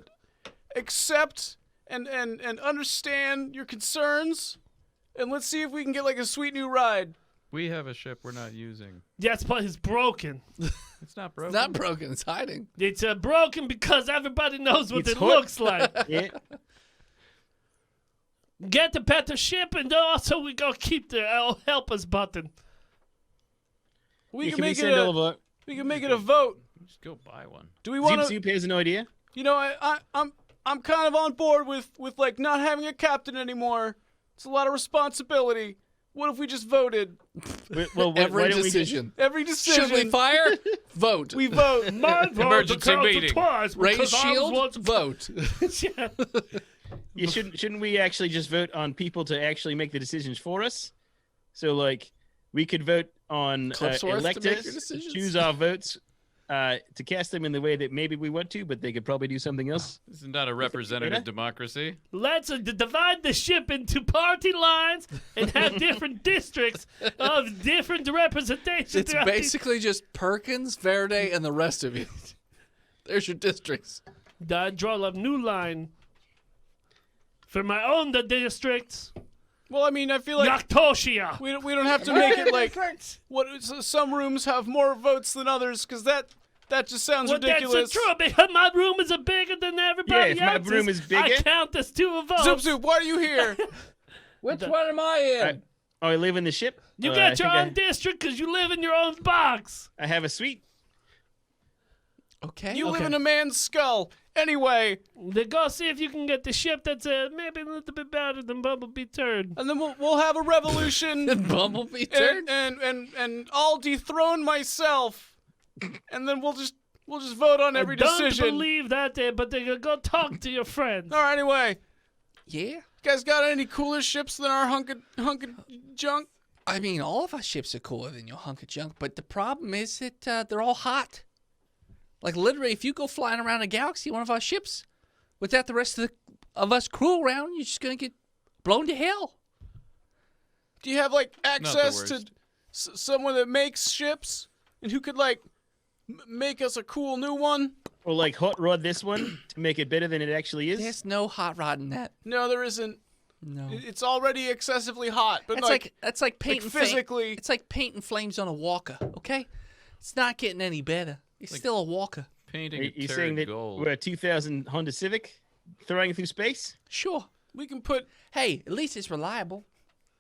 accept and understand your concerns, and let's see if we can get like a sweet new ride. We have a ship we're not using. Yes, but it's broken. It's not broken. It's not broken. It's hiding. It's broken because everybody knows what It's it hooked. looks like. Yeah. Get a better ship, and also we go keep the help us button. We You can can make send over. we can make it a vote. Just go buy one. Do we Zoop want to? Zoop has no idea. You know, I'm kind of on board with like not having a captain anymore. It's a lot of responsibility. What if we just voted? Well, Every why don't we just- decision. Every decision. Should we fire? Vote. We vote. My vote Emergency counts meeting. twice Raise because I was shield. once- Vote. Yeah. Yeah, shouldn't we actually just vote on people to actually make the decisions for us? So like we could vote on Clipsworth to make your electors, decisions? choose our votes to cast them in the way that maybe we want to, but they could probably do something else. This is not a representative democracy. Let's divide the ship into party lines and have different districts of different representation. It's throughout the- basically just Perkins, Verde, and the rest of you. There's your districts. I draw a new line for my own districts. Well, I mean, I feel like Noctosia. we don't have to make it like some rooms have more votes than others because that just sounds Well, ridiculous. that's true because my room is bigger than everybody Yeah, if my else's. room is bigger- I count as 2 votes. Zoop Zoop, why are you here? Which one am I in? Oh, I live in the ship. You I get your think own district because you live in your own box. I have a suite. Okay. You live Okay. in a man's skull. Anyway, Then go see if you can get the ship that's maybe a little bit better than Bumblebee Turd. and then we'll have a revolution Bumblebee turd. and I'll dethrone myself. And then we'll just vote on every I don't decision. believe that, but they go talk to your friends. All right, anyway. Yeah. You guys got any cooler ships than our hunk of junk? I mean, all of our ships are cooler than your hunk of junk, but the problem is that they're all hot. Like, literally, if you go flying around a galaxy in one of our ships, without the rest of us crew around, you're just going to get blown to hell. Do you have like the access to worst. someone that makes ships and who could like make us a cool new one? Or like hot rod this one to make it better than it actually is. There's no hot rod in that. No, there isn't. No. It's already excessively hot, but That's like painting physically. It's like painting flames on a walker, okay? It's not getting any better. It's still a walker. Painting Are a you turd saying that gold. we're a 2000 Honda Civic throwing through space? Sure. we can put Hey, at least it's reliable.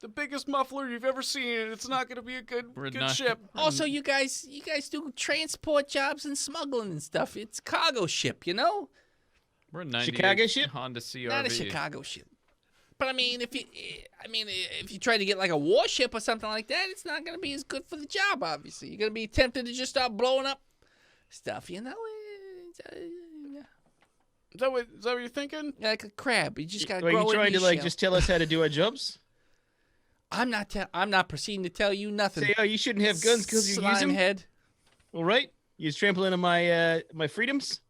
the biggest muffler you've ever seen, and it's not going to be a good We're good not- ship. Also, you guys do transport jobs and smuggling and stuff. It's a cargo ship, you know? We're a 98 Chicago ship? Honda CRV. Not a Chicago ship. But I mean, if you try to get like a warship or something like that, it's not going to be as good for the job. Obviously, you're going to be tempted to just start blowing up stuff, you know? Is that what you're thinking? Like a crab, you just got to Are grow you it in trying to your like shell. just tell us how to do our jobs? I'm not proceeding to tell you nothing. Say, oh, you shouldn't have guns because you use Slime them. head. All right, you're trampling on my my freedoms.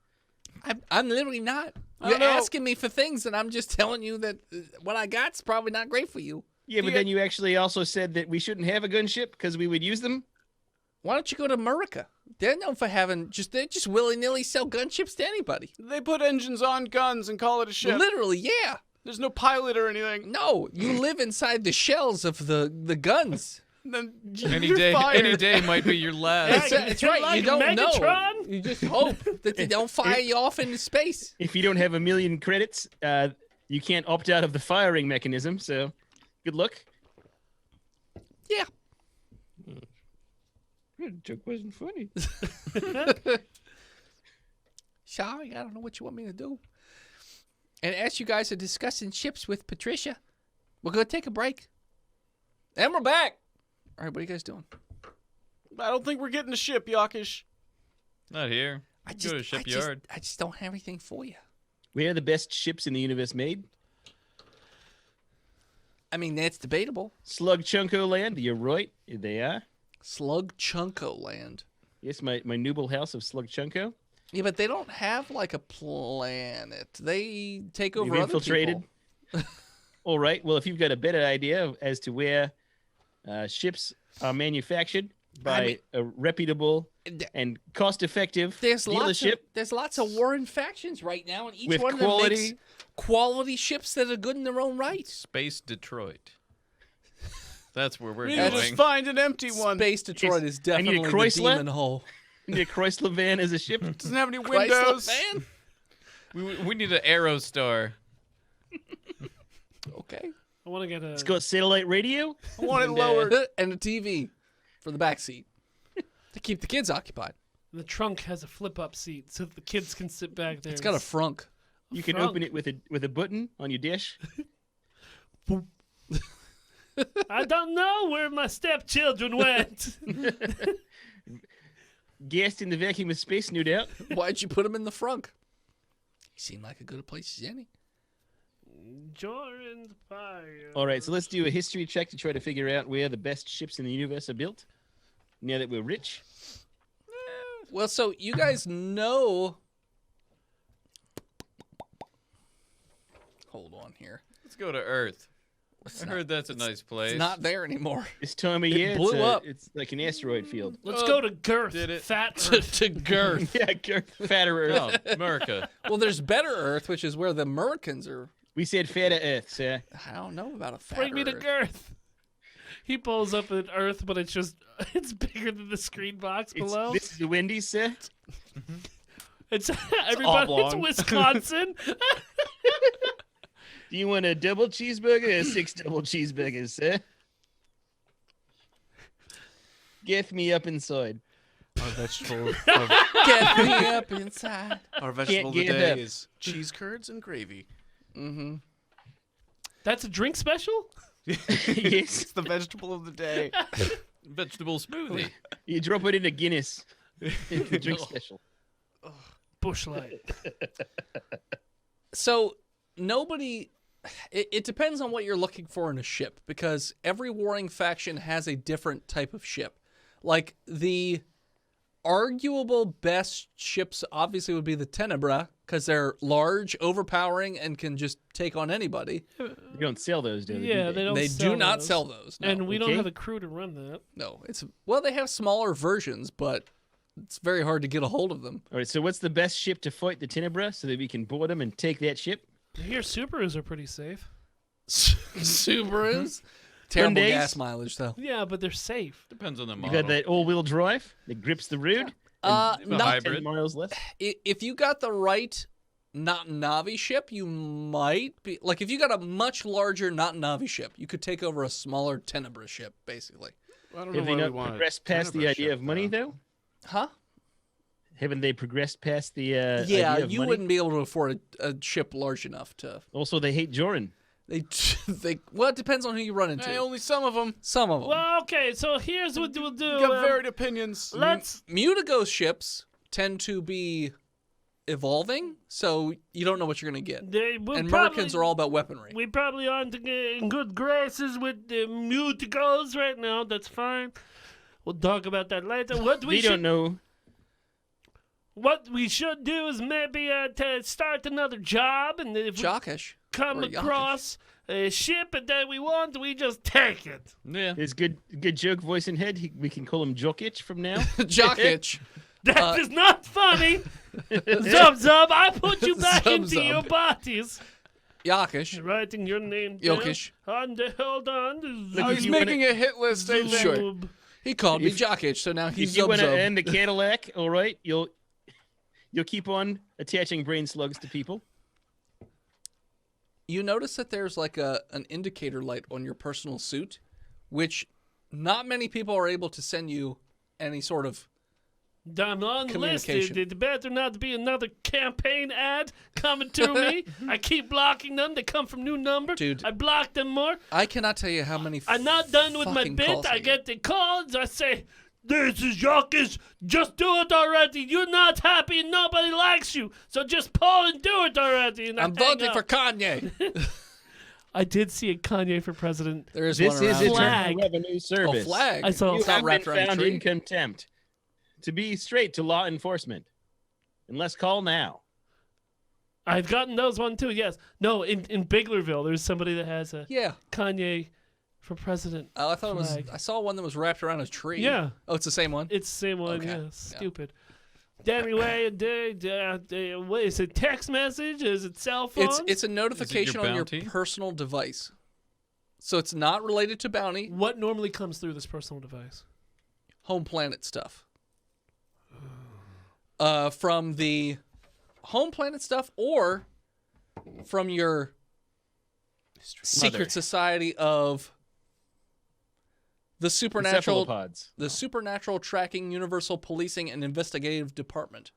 I'm literally not. I You're don't know. asking me for things, and I'm just telling you that what I got's probably not great for you. Yeah, but Yeah. then you actually also said that we shouldn't have a gunship because we would use them. Why don't you go to America? They're known for they just willy-nilly sell gunships to anybody. They put engines on guns and call it a ship. Literally, yeah. There's no pilot or anything. No, you live inside the shells of the guns. Then Any you're day, fired. any day might be your last. That's right. Like you don't Megatron? know. You just hope that they don't fire you off into space. If you don't have 1 million credits, you can't opt out of the firing mechanism. So, good luck. Yeah. The joke wasn't funny. Sorry, I don't know what you want me to do. And as you guys are discussing ships with Patricia, we're going to take a break. And we're back. All right, what are you guys doing? I don't think we're getting a ship, Yakish. Not here. Go to the shipyard. I just don't have anything for you. Where are the best ships in the universe made? I mean, that's debatable. Slug Chunko Land. You're right. They are. Slug Chunko Land. Yes, my noble house of Slug Chunko. Yeah, but they don't have like a planet. They take over They've other infiltrated. people. All right. Well, if you've got a better idea as to where ships are manufactured by a reputable and cost-effective dealership There's lots of warring factions right now, and each with one of them makes quality ships that are good in their own right. Space Detroit. That's where we're We going. can just find an empty one. Space Detroit is I need a definitely the Chrysler. demon hole. You need a Chrysler van as a ship. Doesn't have any Chrysler windows. van? We need an Aerostar. Okay. I want to get a. It's got satellite radio. I want it And, lowered. and a TV for the back seat to keep the kids occupied. The trunk has a flip-up seat so that the kids can sit back there. It's got a frunk. You can Front. open it with a button on your dash. I don't know where my stepchildren went. Gassed in the vacuum of space, no doubt. Why'd you put them in the frunk? He seemed like a good place as any. Jordan's fire. All right, so let's do a history check to try to figure out where the best ships in the universe are built. Now that we're rich. Well, so you guys know. Hold on here. Let's go to Earth. I heard that's a nice place. It's not there anymore. This time of year, blew up. It's like an asteroid field. Let's go to Girth. did it. Fat to, Earth. to Girth. Yeah, fatter Earth. No, America. Well, there's Better Earth, which is where the Americans are. We said fatter Earth, sir. I don't know about a fatter Bring me to Earth. Girth. He pulls up at Earth, but it's bigger than the screen box below. This is the Wendy's, sir. It's everybody. It's oblong. Wisconsin. Do you want a double cheeseburger or 6 double cheeseburgers, sir? Get me up inside. Our vegetable, Get me up inside. our vegetable of the get day up. is cheese curds and gravy. Mm-hmm. That's a drink special. Yes. It's the vegetable of the day. Vegetable smoothie. You drop it in a Guinness. It's a drink special. Bushlight. So nobody. It depends on what you're looking for in a ship, because every warring faction has a different type of ship. Like, the arguable best ships obviously would be the Tenebra, because they're large, overpowering, and can just take on anybody. You don't sell those, do they? Yeah, do they don't. They sell do not those. sell those. No. And we don't Okay. have a crew to run that. No, they have smaller versions, but it's very hard to get a hold of them. All right, so what's the best ship to fight the Tenebra so that we can board them and take that ship? Here, Subarus are pretty safe. Subarus, terrible Hyundais? gas mileage though. Yeah, but they're safe. Depends on the You model. got that all-wheel drive that grips the road. A The hybrid. 10 miles less. If you got the right not Navi ship, you might be like, if you got a much larger not Navi ship, you could take over a smaller Tenebra ship, basically. I don't Have they why we not want a progressed past the Tenebra idea ship, of money, though? Huh? Haven't they progressed past the Yeah, idea of you money? wouldn't be able to afford a ship large enough to. Also, they hate Joran. Well, it depends on who you run into. Hey, only some of them. Some of them. Well, okay. So here's what we'll do. You got varied opinions. Let's. Mutigo ships tend to be evolving, so you don't know what you're going to get. We'll And probably, Americans are all about weaponry. We probably aren't in good graces with the Muticos right now. That's fine. We'll talk about that later. What we They should don't know. what we should do is maybe to start another job, and if we Jockish. come or Yockish. across a ship that we want, we just take it. Yeah. His good joke voice in head. We can call him Jokic from now. Jockish. That is not funny. Zub Zub, I put you back Zub into your Zub. bodies. Yockish. Writing your name down. Yokish. Hold on. Look, Oh, if he's you making a hit list. I think. Sure. He called me Jockish, so now he's If you Zub want to Zub. end the Cadillac, all right, you'll keep on attaching brain slugs to people. You notice that there's like an indicator light on your personal suit, which not many people are able to send you any sort of. I'm unlisted. Communication. It better not be another campaign ad coming to me. I keep blocking them. They come from new number. Dude. I block them more. I cannot tell you how many. I'm not done with my fucking bit. calls I get. get the calls. I say, this is Yuckish. Just do it already. You're not happy and nobody likes you. So just pull and do it already. And I I'm hang voting up. for Kanye. I did see a Kanye for president. There is This one is around. Internal Flag. Revenue Service. Oh, flag. I saw- You It's not have wrapped been around a found tree. in contempt. To be straight to law enforcement. Unless call now. I've gotten those one too. Yes. No. In Biglerville, there's somebody that has a Yeah. Kanye for president. Oh, I thought it was. Flag. I saw one that was wrapped around a tree. Yeah. Oh, it's the same one. It's the same one. Okay. Yeah. Yeah. Stupid. Anyway, what is it? Text message? Is it cell phone? It's a notification on your bounty? personal device, so it's not related to bounty. What normally comes through this personal device? Home planet stuff. From the home planet stuff, or from your secret society of the supernatural, Cephalopods. the supernatural tracking, universal policing, and investigative department.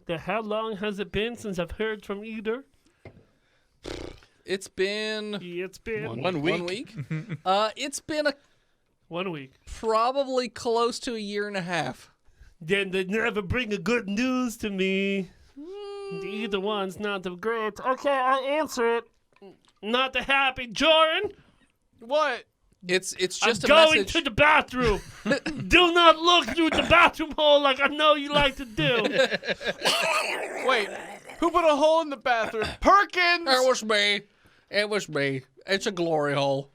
How long has it been since I've heard from either? It's been It's been 1 week. 1 week. It's been 1 week. probably close to a year and a half. Then they never bring a good news to me. Either one's not the great. Okay, I'll answer it. Not the happy Jordan. What? It's I'm just a going message. to the bathroom. Do not look through the bathroom hole like I know you like to do. Wait. Who put a hole in the bathroom? Perkins. It was me. It was me. It's a glory hole.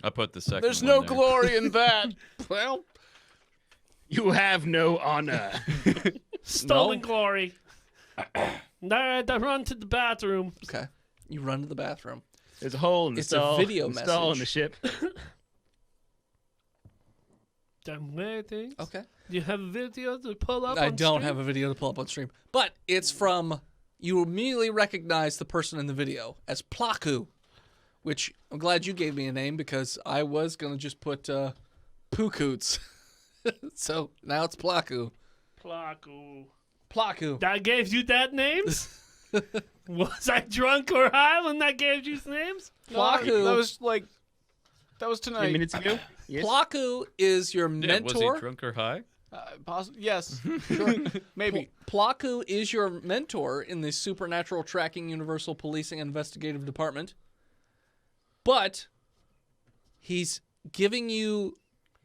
I put the second There's one no there. glory in that. Well, You have no honor. Stolen No. glory. Alright, I run to the bathroom. okay. You run to the bathroom. There's a hole in the It's a stall. video stall in the message. ship. I'm waiting. Okay. Do you have a video to pull up I on don't stream? have a video to pull up on stream, but it's from. You immediately recognize the person in the video as Plaku, which I'm glad you gave me a name because I was gonna just put Pookoots. So now it's Plaku. Plaku. Plaku. I gave you that names? Was I drunk or high when I gave you names? Plaku. That was 3 tonight. minutes ago. Yes. Plaku is your Yeah, was mentor. he drunk or high? Yes. Maybe. Plaku is your mentor in the Supernatural Tracking, Universal Policing, and Investigative Department. But he's giving you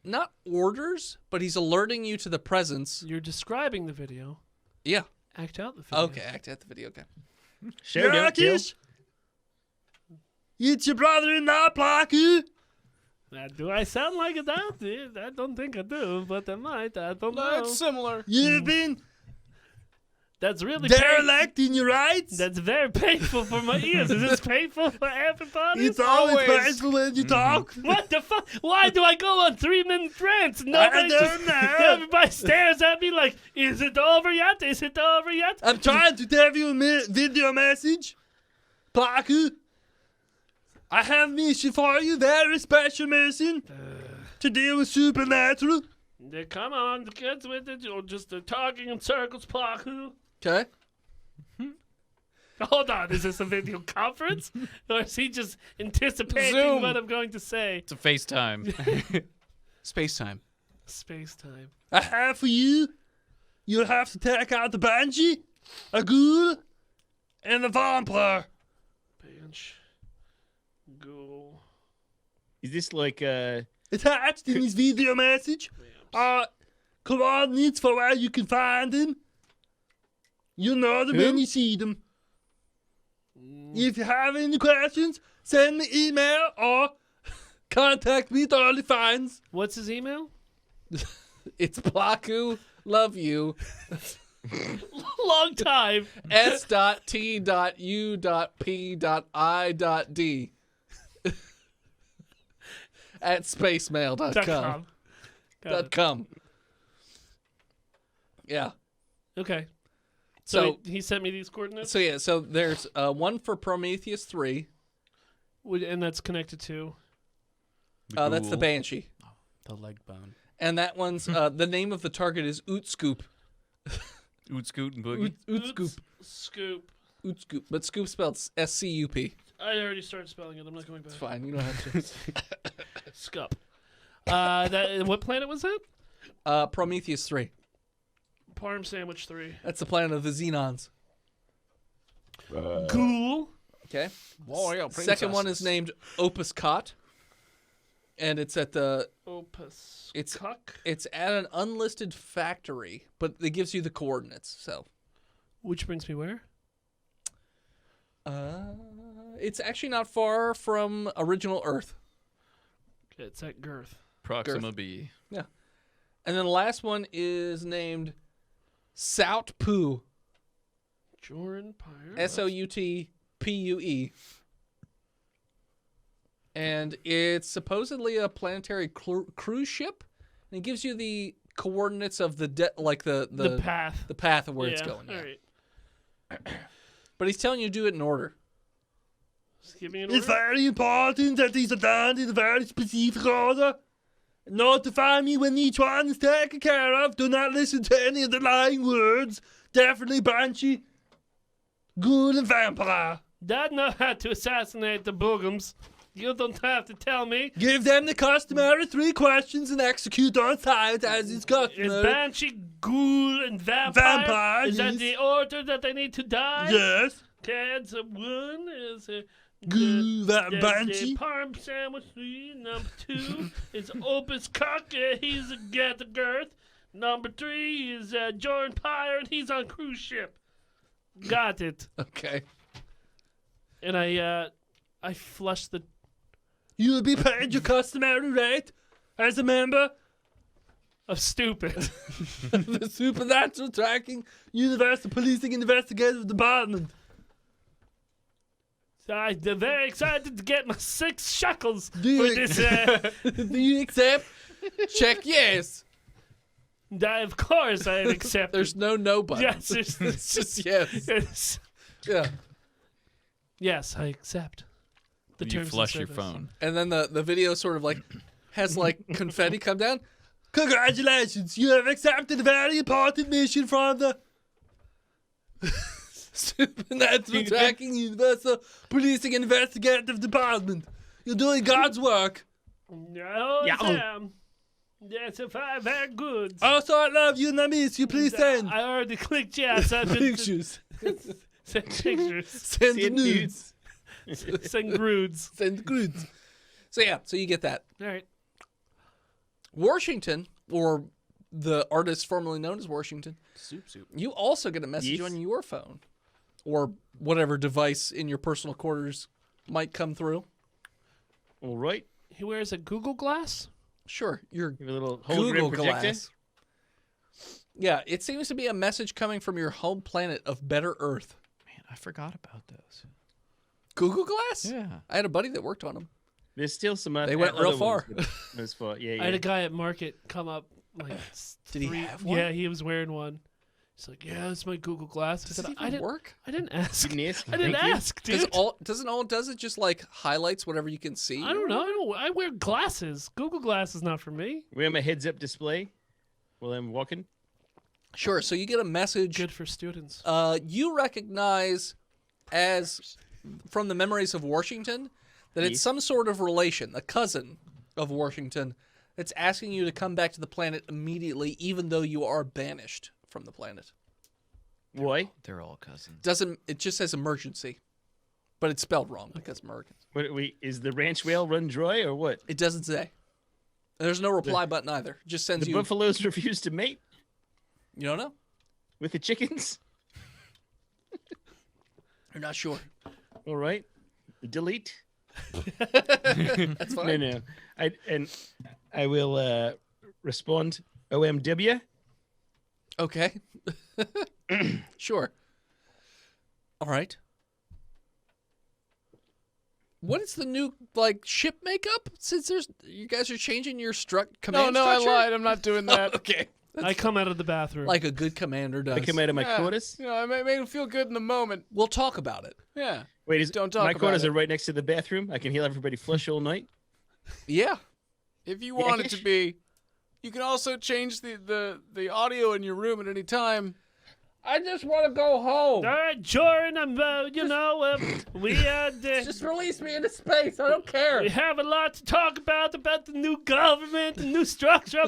not orders, but he's alerting you to the presence. You're describing the video. Yeah. Act out the video. Okay, act out the video. Okay. Show don't kill. It's your brother-in-law, Plaku. Do I sound like it now? I don't think I do, but I might. I don't know. It's similar. You've been That's really painful. derelict in your rights. That's very painful for my ears. Is this painful for everybody? It's always always. painful when you talk. What the fuck? Why do I go on 3-minute rants? Nobody don't know. Everybody stares at me like, is it over yet? Is it over yet? I'm trying to tell you a video message. Plaku, I have mission for you, very special mission to deal with supernatural. Come on, the kids with it. You're just talking in circles, Plaku. Okay. Hold on, is this a video conference? Or is he just anticipating Zoom. what I'm going to say? It's a FaceTime. Space time. Space time. I have for you. You'll have to take out the banshee, a ghoul, and a vampire. Bench. Go. Is this like Attached in his video message are coordinates for where you can find them. You know them when you see them. If you have any questions, send me email or contact me at Early Finds. What's his email? It's Plaku. Love you. Long time. S.T.U.P.I.D at spacemail.com. .com. Yeah. Okay. So So he sent me these coordinates? so there's one for Prometheus 3. And that's connected to... That's the ghoul. Banshee. The leg bone. And that one's the name of the target is Ootscoop. Oot Scoot and Boogie. Ootscoop. Scoop. Ootscoop. But Scoop spelled S-C-U-P. I already started spelling it. I'm not going back. It's fine. You don't have to. Scup. What planet was that? Prometheus 3. Parm Sandwich 3. That's the planet of the Xenons. Ghoul. Okay. Warrior Second one is named Opus Cot. And it's at the Opus. It's- Cuck. it's at an unlisted factory, but it gives you the coordinates. So Which brings me where? it's actually not far from original Earth. It's at Girth. Proxima B. And then the last one is named Sout Poo. Jordan Pyre. Soutpue. And it's supposedly a planetary cruise ship, and it gives you the coordinates of the the path. the path of where it's going. All Yeah. right. But he's telling you to do it in order. Just give me an It's order. very important that these are done in a very specific order. Notify me when each one is taken care of. Do not listen to any of the lying words. Definitely Banshee, Ghoul, and Vampire. Dad know how to assassinate the boogums. You don't have to tell me. Give them the customary 3 questions and execute on sight as is Is customary. Banshee, Ghoul, and Vampire? Vampire, Is that yes. the order that they need to die? Yes. Okay, so 1 is Ghoul, the Banshee. Parm Sandwich 3. Number 2 is Opus Cock. He's a Get the Girth. Number 3 is Jordan Pyre, and he's on cruise ship. Got it. Okay. And I flushed the... You will be paid your customary rate as a member of stupid. the Supernatural Tracking Universal Policing Investigative Department. So I'm very excited to get my 6 shekels Do you- for this. Do you accept? Check yes. Of course I accept. There's no button. Yes, It's just yes. yes. Yeah. Yes, I accept. The You terms and flush your service. phone. And then the video sort of like has like confetti come down. Congratulations, you have accepted a very important mission from the Supernatural Tracking Universal Policing Investigative Department. You're doing God's work. No, Yeah. Sam. That's very good. Also, I love you and I miss you. Please send I already clicked yes. I did pictures. send pictures. Send the Send nudes. Send grudes. Send goods. So yeah, so you get that. All right. Worshington, or the artist formerly known as Worshington, Soup. you also get a message Yes. on your phone or whatever device in your personal quarters might come through. All right. He wears a Google Glass. Sure, your You have a little Google hologram projector. Glass. Yeah, it seems to be a message coming from your home planet of Better Earth. Man, I forgot about those. Google Glass? Yeah. I had a buddy that worked on them. There's still some. They went real other far. ones that- As far. Yeah, I had yeah. a guy at market come up like Did he have one? Yeah, he was wearing one. He's like, "Yeah, it's my Google Glass." I Does said, it "I even didn't work? I didn't ask. Didn't ask. I didn't Thank you. ask, Because dude. all it does is just like highlights whatever you can see. I don't know. I wear glasses. Google Glass is not for me. We have a heads-up display while I'm walking. Sure. So you get a message. Good for students. You recognize as from the memories of Washington that it's Yes. some sort of relation, a cousin of Washington, that's asking you to come back to the planet immediately, even though you are banished from the planet. Why? They're all cousins. It just says emergency, but it's spelled wrong because Americans. What? Is the ranch well run dry or what? It doesn't say. There's no reply button either. Just sends The you. buffaloes refuse to mate You don't know? with the chickens. You're not sure. All right. Delete. That's fine. No. I will respond. OMW. Okay. Sure. All right. What is the new ship makeup? Since you guys are changing your command No, I structure? lied. I'm not doing that. Okay. I come out of the bathroom. Like a good commander does. I come out of my Yeah. quarters. You know, I made him feel good in the moment. We'll talk about it. Yeah. Wait, Don't talk my about quarters it. are right next to the bathroom. I can hear everybody flush all night. Yeah. If you want it to Yes. be, you can also change the audio in your room at any time. I just want to go home. All right, Jordan, we Just release me into space. I don't care. we have a lot to talk about the new government, the new structure.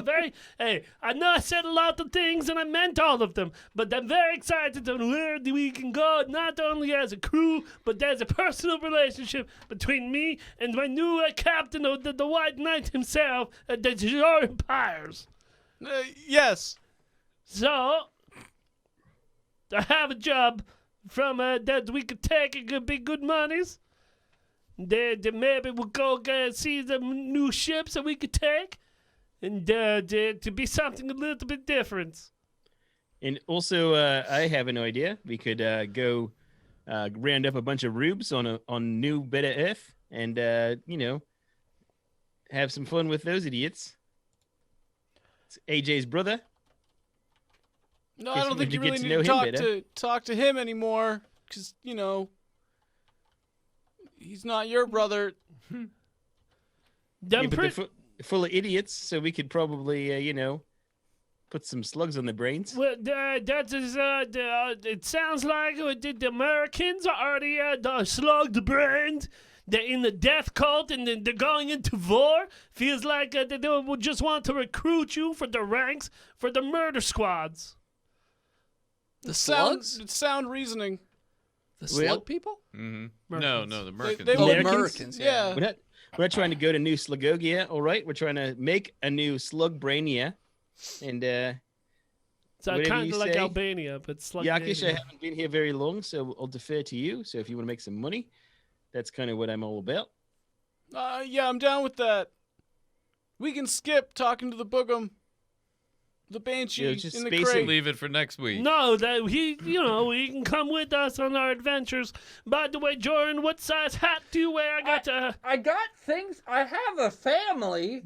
Hey, I know I said a lot of things and I meant all of them, but I'm very excited on where we can go, not only as a crew, but there's a personal relationship between me and my new captain of the White Knight himself, the Jordan Pyres. Yes. So, I have a job from that we could take. It could be good monies. Then maybe we'll go see the new ships that we could take, and to be something a little bit different. And also, I have an idea. We could go round up a bunch of rubes on New Better Earth, and have some fun with those idiots. It's AJ's brother. No, Guess I don't we think you need to really get need to know to him talk to him anymore, because he's not your brother. Yeah, I'm but pretty. they're full of idiots, so we could probably, put some slugs on their brains. Well, that is. It sounds like the Americans are already slugged the brains. They're in the death cult and they're going into war. Feels like they would just want to recruit you for the ranks for the murder squads. The slugs? It's sound reasoning. The slug people? Mm-hmm. No, the Americans. They Oh, would- Americans. Yeah. We're not trying to go to New Slugogia, all right? We're trying to make a new slug brainia. And So Whatever kind you of like say. Albania, but slug. Yakish, I haven't been here very long, so I'll defer to you. So if you want to make some money, that's kind of what I'm all about. Yeah, I'm down with that. We can skip talking to the boogum, the banshee Yeah, just in the space crate. it. Leave it for next week. No, that he can come with us on our adventures. By the way, Jordan, what size hat do you wear? I got things. I have a family.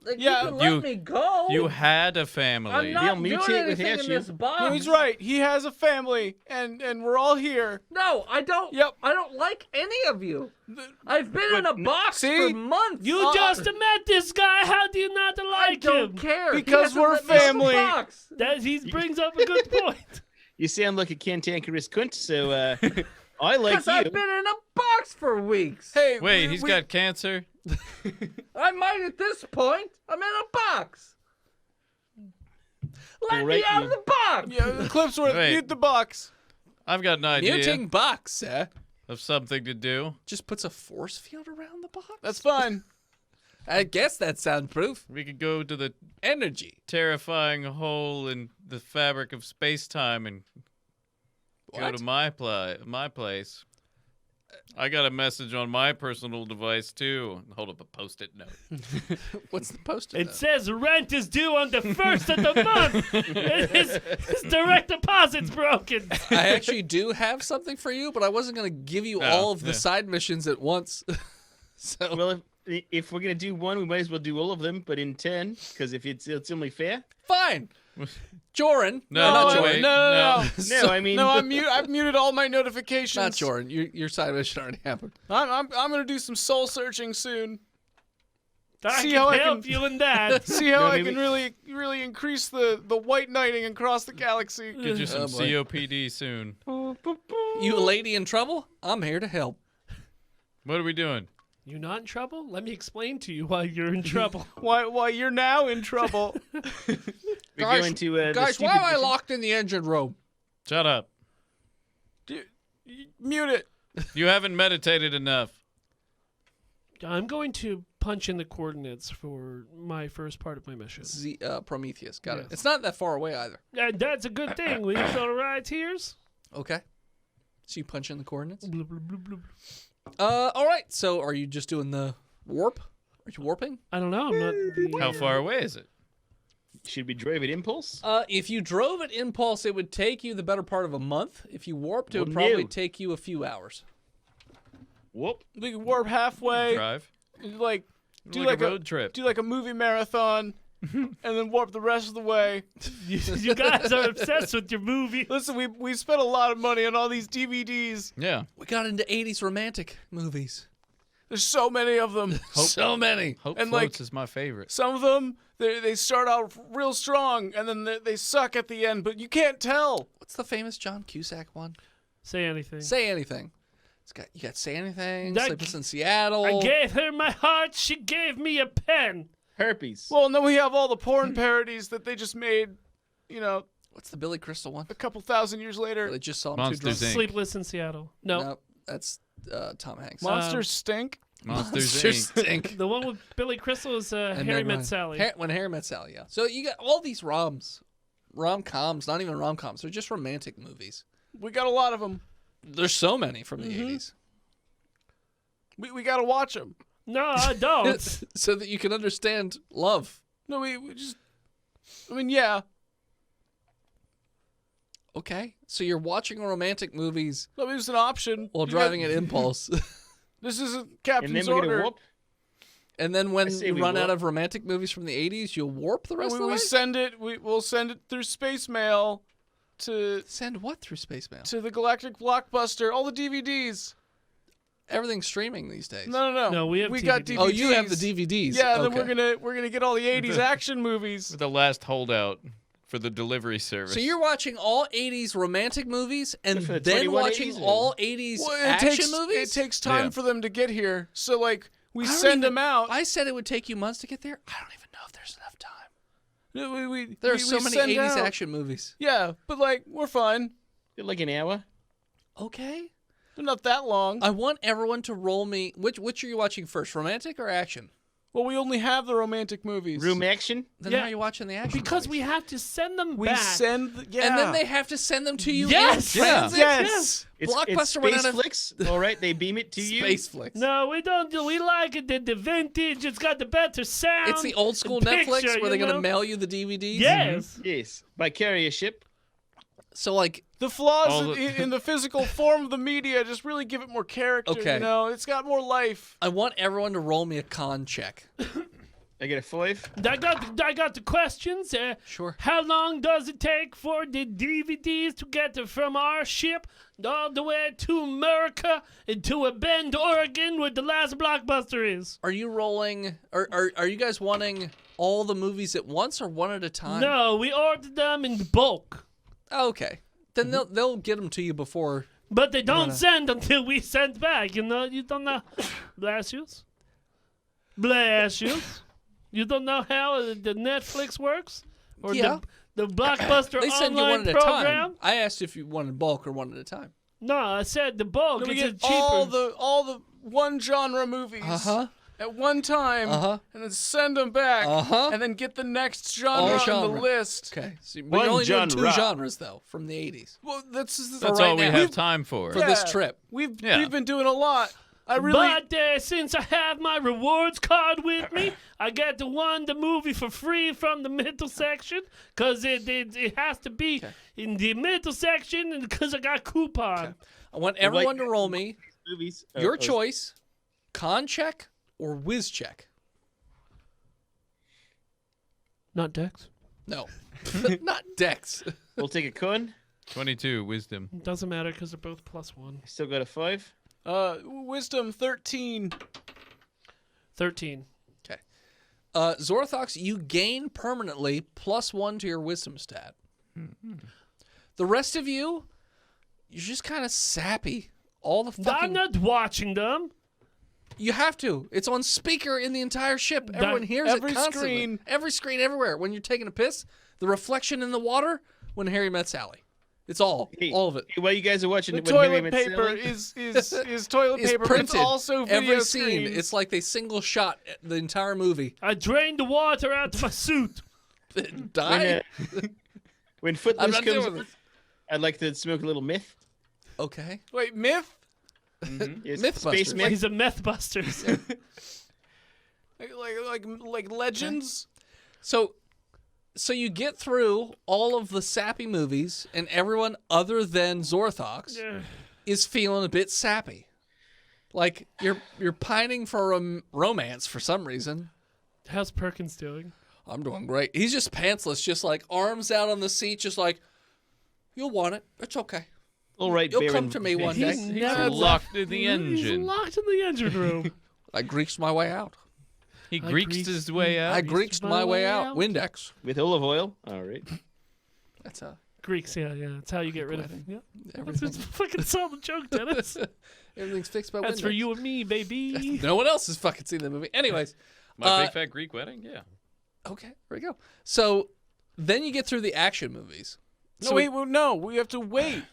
Like, Yeah, you can let me go. You had a family. I'm They'll not mutate doing anything without in you. this box. No, he's right. He has a family, and we're all here. No, I don't. Yep. I don't like any of you. I've been in a box see? for months. You just met this guy. How do you not I like don't him? care. He Because hasn't we're let me out of the family. box. That he brings up a good point. You sound like a cantankerous cunt, so I like Because I've you. been in a box for weeks. Hey, Wait, he's got cancer? I might at this point. I'm in a box. Let All me right, out you- of the box. Yeah, the clips were Wait. mute the box. I've got an idea Muting box, eh? of something to do. Just puts a force field around the box? That's fine. I guess that's soundproof. We could go to the Energy. terrifying hole in the fabric of space-time and go What? to my place. I got a message on my personal device, too. Hold up a Post-it note. What's the poster? It says rent is due on the first of the month. His direct deposit's broken. I actually do have something for you, but I wasn't going to give you Oh, all of the yeah. side missions at once. So Well, if we're gonna do one, we might as well do all of them, but in 10, because if it's only fair. fine. Joran. No, not no, Joran. wait. No. No, I mean, No, I've muted all my notifications. Not Joran. Your side mission already happened. I'm gonna do some soul searching soon. I See can how I help can- you in that. See how No, I maybe- can really increase the white knighting across the galaxy. Get you some Oh, boy. COPD soon. You a lady in trouble? I'm here to help. What are we doing? You're not in trouble? Let me explain to you why you're in trouble. Why you're now in trouble. we're going to the Guys, stupid why am I mission. locked in the engine room? Shut up. Mute it. You haven't meditated enough. I'm going to punch in the coordinates for my first part of my mission. Prometheus. Got it. Yes. It's not that far away either. And that's a good thing. We got right here's. Okay. So you punch in the coordinates. Bloop, bloop, bloop, bloop. All right. So are you just doing the warp? Are you warping? I don't know. I'm not. How far away is it? Should we drive at impulse? If you drove at impulse, it would take you the better part of a month. If you warped, it would Well, probably no. take you a few hours. Whoop. We can warp halfway, Drive. like do like like a road trip. do like a movie marathon, and then warp the rest of the way. You guys are obsessed with your movie. Listen, we spent a lot of money on all these DVDs. Yeah. We got into 80s romantic movies. There's so many of them. So many. Hope And, Floats like- is my favorite. Some of them they start out real strong, and then they suck at the end, but you can't tell. What's the famous John Cusack one? Say anything. Say Anything. You got Say Anything, That- Sleepless in Seattle. I gave her my heart. She gave me a pen. Herpes. Well, and then we have all the porn parodies that they just made, What's the Billy Crystal one? a couple thousand years later. They just saw him Monsters, too drunk. Inc. Sleepless in Seattle. No. No, that's Tom Hanks. Monsters stink. Monsters, Monsters Inc. stink. The one with Billy Crystal is And Harry Meg Met Ryan. Sally. When Harry Met Sally, yeah. So you got all these rom-coms, not even rom-coms. They're just romantic movies. We got a lot of them. There's so many from the 80s. We got to watch them. No, I don't. So that you can understand love. No, we just. I mean, yeah. Okay. So you're watching romantic movies No, it was an option. while You driving got- at impulse. This isn't and then Captain's we're order. gonna whoop. And then when say you we run out warp. of romantic movies from the 80s, you'll warp the rest of the way? We send it. We'll send it through space mail to Send what through space mail? the Galactic Blockbuster. All the DVDs. Everything's streaming these days. No. No, we have got DVDs. DVDs. Oh, you have the DVDs. Yeah, okay. then we're gonna get all the '80s action movies. The last holdout for the delivery service. So you're watching all 80s romantic movies and For the then 21 watching 80s, all 80s Well, action movies? It takes time Yeah. for them to get here. So like we I don't send even- them out. I said it would take you months to get there. I don't even know if there's enough time. We There are we so many send 80s out. action movies. Yeah, but like we're fine. Like an hour. Okay. They're not that long. I want everyone to roll me. Which are you watching first, romantic or action? Well, we only have the romantic movies. Room action. Then Yeah. how are you watching the action Because movies? we have to send them We back. send. Yeah. And then they have to send them to you Yes! in Yeah. transit? Yes. It's Blockbuster went space out of- flicks. All right, they beam it to you. Space flicks. No, we don't do. We like it. The vintage. It's got the better sound. It's the old school and Netflix picture, where they're you going to know? mail you the DVDs. Yes. Yes, by carrier ship. So, like, The flaws All in the physical form of the media just really give it more character. Okay. You know, it's got more life. I want everyone to roll me a con check. I get a 5. I got the questions. Sure. How long does it take for the DVDs to get from our ship all the way to America and to Bend, Oregon, where the last Blockbuster is? Are you rolling? Are you guys wanting all the movies at once or one at a time? No, we ordered them in bulk. Oh, okay. Then they'll get them to you before. But they don't send until we send back. You know, you don't know. Bless you. Bless you. You don't know how the Netflix works? Or Yeah. the Blockbuster They send you online one at a program? time. I asked if you wanted bulk or one at a time. No, I said the bulk. Then we It's get cheaper. all the one genre movies at one time, and then send them back, and then get the next genre on genre. the list. Okay. So, but One you're only doing two genre. genres though from the 80s Well, that's That's right all we now. have time for. for this trip. We've Yeah. been doing a lot. I really. But since I have my rewards card with me, I get the movie for free from the middle section because it has to be in the middle section and because I got coupon. I want everyone to roll me Movies. your choice: con check or whiz check. Not Dex. No, not Dex. We'll take a con. 22 wisdom. Doesn't matter because they're both +1. Still got a 5. Wisdom 13. 13. Okay. Zorthox, you gain permanently +1 to your wisdom stat. The rest of you, you're just kind of sappy. All the I'm fucking. not watching them. You have to. It's on speaker in the entire ship. That- Everyone hears every it constantly. screen. Every screen, everywhere. When you're taking a piss, the reflection in the water when Harry met Sally It's all of it. While you guys are watching The it, when Harry toilet Met paper Sally- is toilet It's paper, but it's printed. also video Every scene. screens. It's like they single shot the entire movie. I drained the water out of my suit. Die. When I'm Footloose not comes, doing this. I'd like to smoke a little myth. Okay. Wait, myth? Yes, Mythbusters. Space myth. He's a meth buster. Like legends? So you get through all of the sappy movies, and everyone other than Zorthox is feeling a bit sappy. Like you're pining for a romance for some reason. How's Perkins doing? I'm doing great. He's just pantsless, just like arms out on the seat, just like, you'll want it. It's okay. All right, You'll Baron. come to me one day. He's never locked in the He's engine. locked in the engine room. I greased my way out. He I greased greased his way out. I greased my way out. Windex. With olive oil. All right. That's a Greeks, yeah. That's how you get rid of it. Yeah. That's everything. a fucking solid joke, Dennis. Everything's fixed by That's Windex. for you and me, baby. No one else has fucking seen the movie. Anyways, My Big Fat Greek Wedding? Yeah. okay, there we go. So then you get through the action movies. No, wait, no, we have to wait.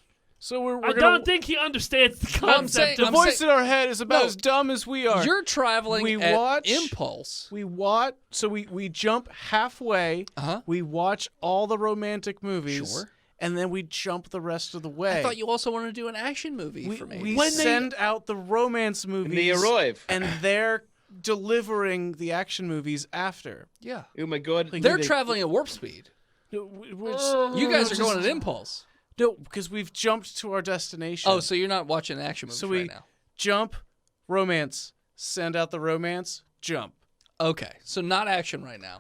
So we're I gonna, don't think he understands the concept saying- the of voice in our head is about No. as dumb as we are. You're traveling We at watch- impulse. We watch, so we jump halfway. Uh-huh. We watch all the romantic movies. Sure. And then we jump the rest of the way. I thought you also wanted to do an action movie we, for me. we When they- send out the romance movies. And they arrive. And they're delivering the action movies after. yeah. Oh my God. They're traveling at warp speed. You guys are going at impulse. No, because we've jumped to our destination. Oh, so you're not watching action movies So right we now. jump, romance, send out the romance, jump. Okay, so not action right now.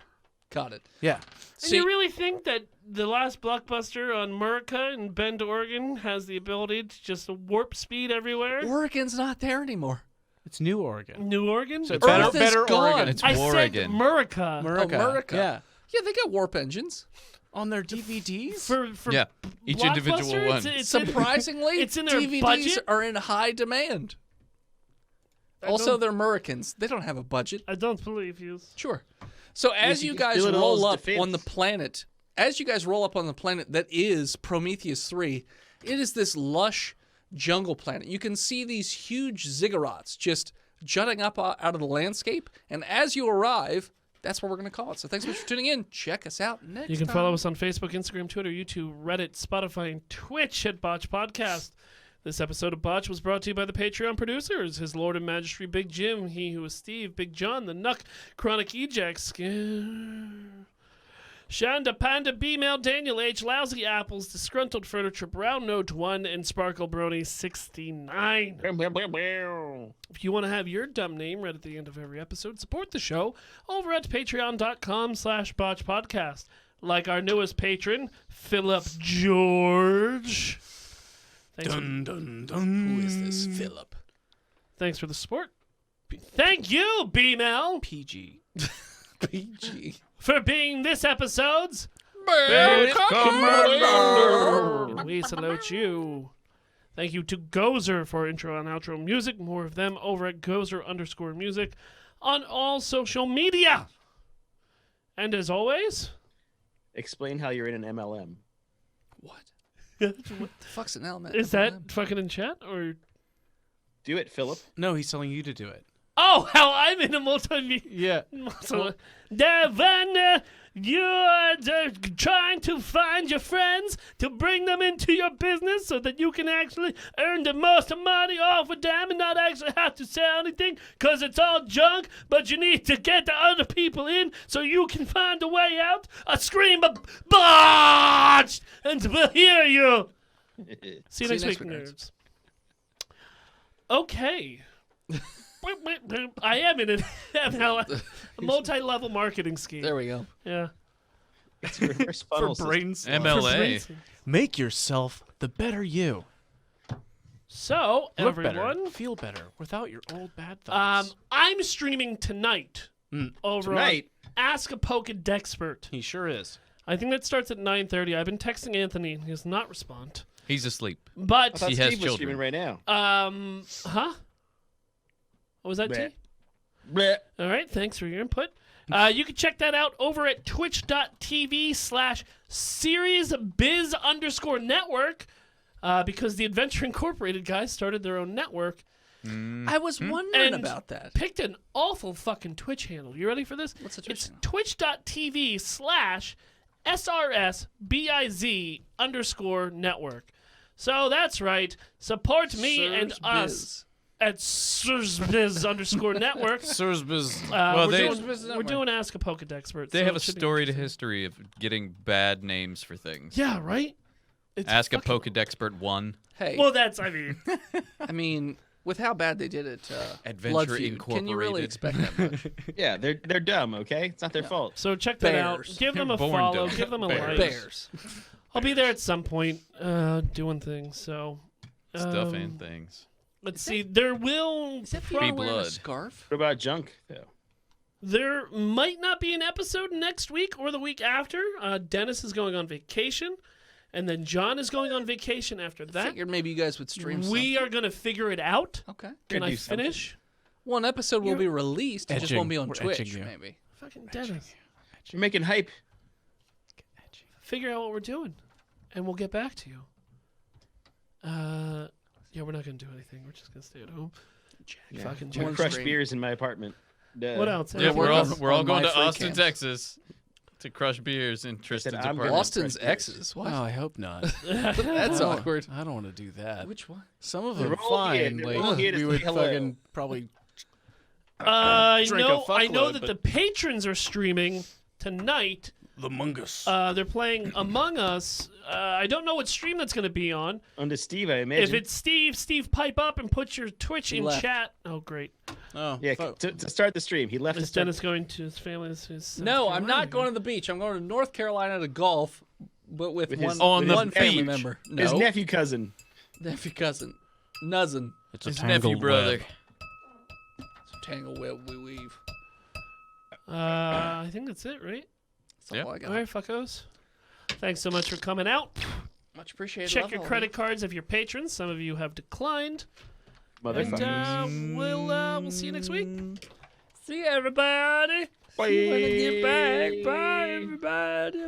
Got it. Yeah. And See, you really think that the last blockbuster on Murica in Bend, Oregon has the ability to just warp speed everywhere? Oregon's not there anymore. It's New Oregon. New Oregon? So Earth better is gone. Oregon. It's I said Oregon. Murica. Murica. Murica. Yeah. Yeah, they got warp engines. On their DVDs? For Yeah, each individual Blockbuster, one. it's Surprisingly, it's in their DVDs budget? are in high demand. Also, they're Americans. They don't have a budget. I don't believe you. Sure. So as you you can guys feel it all roll as up defense. on the planet, that is Prometheus 3, it is this lush jungle planet. You can see these huge ziggurats just jutting up out of the landscape, and as you arrive, that's what we're going to call it. So thanks so much for tuning in. Check us out next You can time. follow us on Facebook, Instagram, Twitter, YouTube, Reddit, Spotify, and Twitch at Botched Podcast. This episode of Botch was brought to you by the Patreon producers, His Lord and Majesty Big Jim, He Who is Steve, Big John, The Nuck, Chronic Ejax, Shanda, Panda, B-Mail, Daniel H, Lousy Apples, Disgruntled Furniture, Brown Note 1, and Sparkle Brony 69. If you want to have your dumb name read at the end of every episode, support the show over at patreon.com/botchpodcast. Like our newest patron, Philip George. Thanks, Who is this Philip? thanks for the support. Thank you, B-Mel, PG. PG. for being this episode's We salute you. Thank you to Gozer for intro and outro music. More of them over at Gozer_music on all social media. And as always, Explain how you're in an MLM. What? What the fuck's an element? is that fucking in chat or? Do it, Philip. No, he's telling you to do it. Oh, how I'm in a multi. Yeah. When you're trying to find your friends to bring them into your business so that you can actually earn the most money off of them and not actually have to sell anything because it's all junk, but you need to get the other people in so you can find a way out. A scream of botched, and we'll hear you. See you next week, nerds. Okay. I am in a multi-level marketing scheme. There we go. Yeah. It's a reverse funnel system. Brains. MLA. Make yourself the better you. So, Look everyone, better, feel better without your old bad thoughts. I'm streaming tonight over Tonight? on Ask a Pokedexpert. He sure is. I think that starts at 9:30. I've been texting Anthony, and he does not respond. He's asleep. I But thought He has Steve was children. streaming right now. huh? What was that, T? Bleh. All right, thanks for your input. You can check that out over at twitch.tv/seriesbiz_network. because the Adventure Incorporated guys started their own network. I was wondering And about that. Picked an awful fucking Twitch handle. You ready for this? What's the Twitch It's handle? twitch.tv/SRS_network. So that's right. Support me and us at SRSBiz_network. Sursbiz. We're doing Ask a Pokedexpert. They so have a it should be storied interesting. history of getting bad names for things. Yeah, right? It's Ask a fucking- Pokedexpert 1. Hey, Well, that's, I mean, with how bad they did it, Adventure Blood Feud, can you really Incorporated. expect that much? Yeah, they're dumb. Okay, it's not their fault. So check that out. Bears. Give them a Born follow. dumb. Give them a Bears. like. Bears. I'll be there at some point doing things. So Stuff and things. let's see. There will Is that Be people wearing a blood. scarf? What about junk though? there might not be an episode next week or the week after. Dennis is going on vacation, and then John is going on vacation after I that. figured maybe you guys would stream We are gonna figure it out. something. Okay. Can Gonna I do something. finish? One episode will You're- be released. It just Edging. won't be on We're Twitch, edging you. maybe. Fucking Dennis. You're making hype. Figure out what we're doing, and we'll get back to you. Yeah, we're not gonna do anything. We're just gonna stay at home. Fucking One Jack. Crush stream. beers in my apartment. Duh. What else? Yeah, work we're all on going my to free Austin, cams. Texas to crush beers in Tristan's I'm apartment. gonna- Austin's Press exes. What? Oh, I hope not. That's awkward. I don't want to do that. Which one? Some of They're them all here. fine. They're all Like here to we say would hello. fucking probably. I Drink a know fuckload, that but- the patrons are streaming tonight. The Mungus. They're playing Among Us. I don't know what stream that's going to be on. On to Steve, I imagine. If it's Steve, pipe up and put your Twitch in left. chat. Oh, great. Oh, yeah, fuck. to start the stream, he left. Is to start- Dennis going to his family? His No, I'm not going to the beach. I'm going to North Carolina to golf, but with With one, his- On the one family beach. member. No, His nephew cousin. nephew cousin, Nuzzin. It's a His tangled nephew brother. web. Tangle web we weave. I think that's it, right? That's all Yep. I got. All right, fuckos. Thanks so much for coming out. Much appreciated. Check Love your all of credit cards of your patrons. Some of you have declined. Motherfucker. And we'll see you next week. See you, everybody. Bye. See you when I get back. Bye, everybody.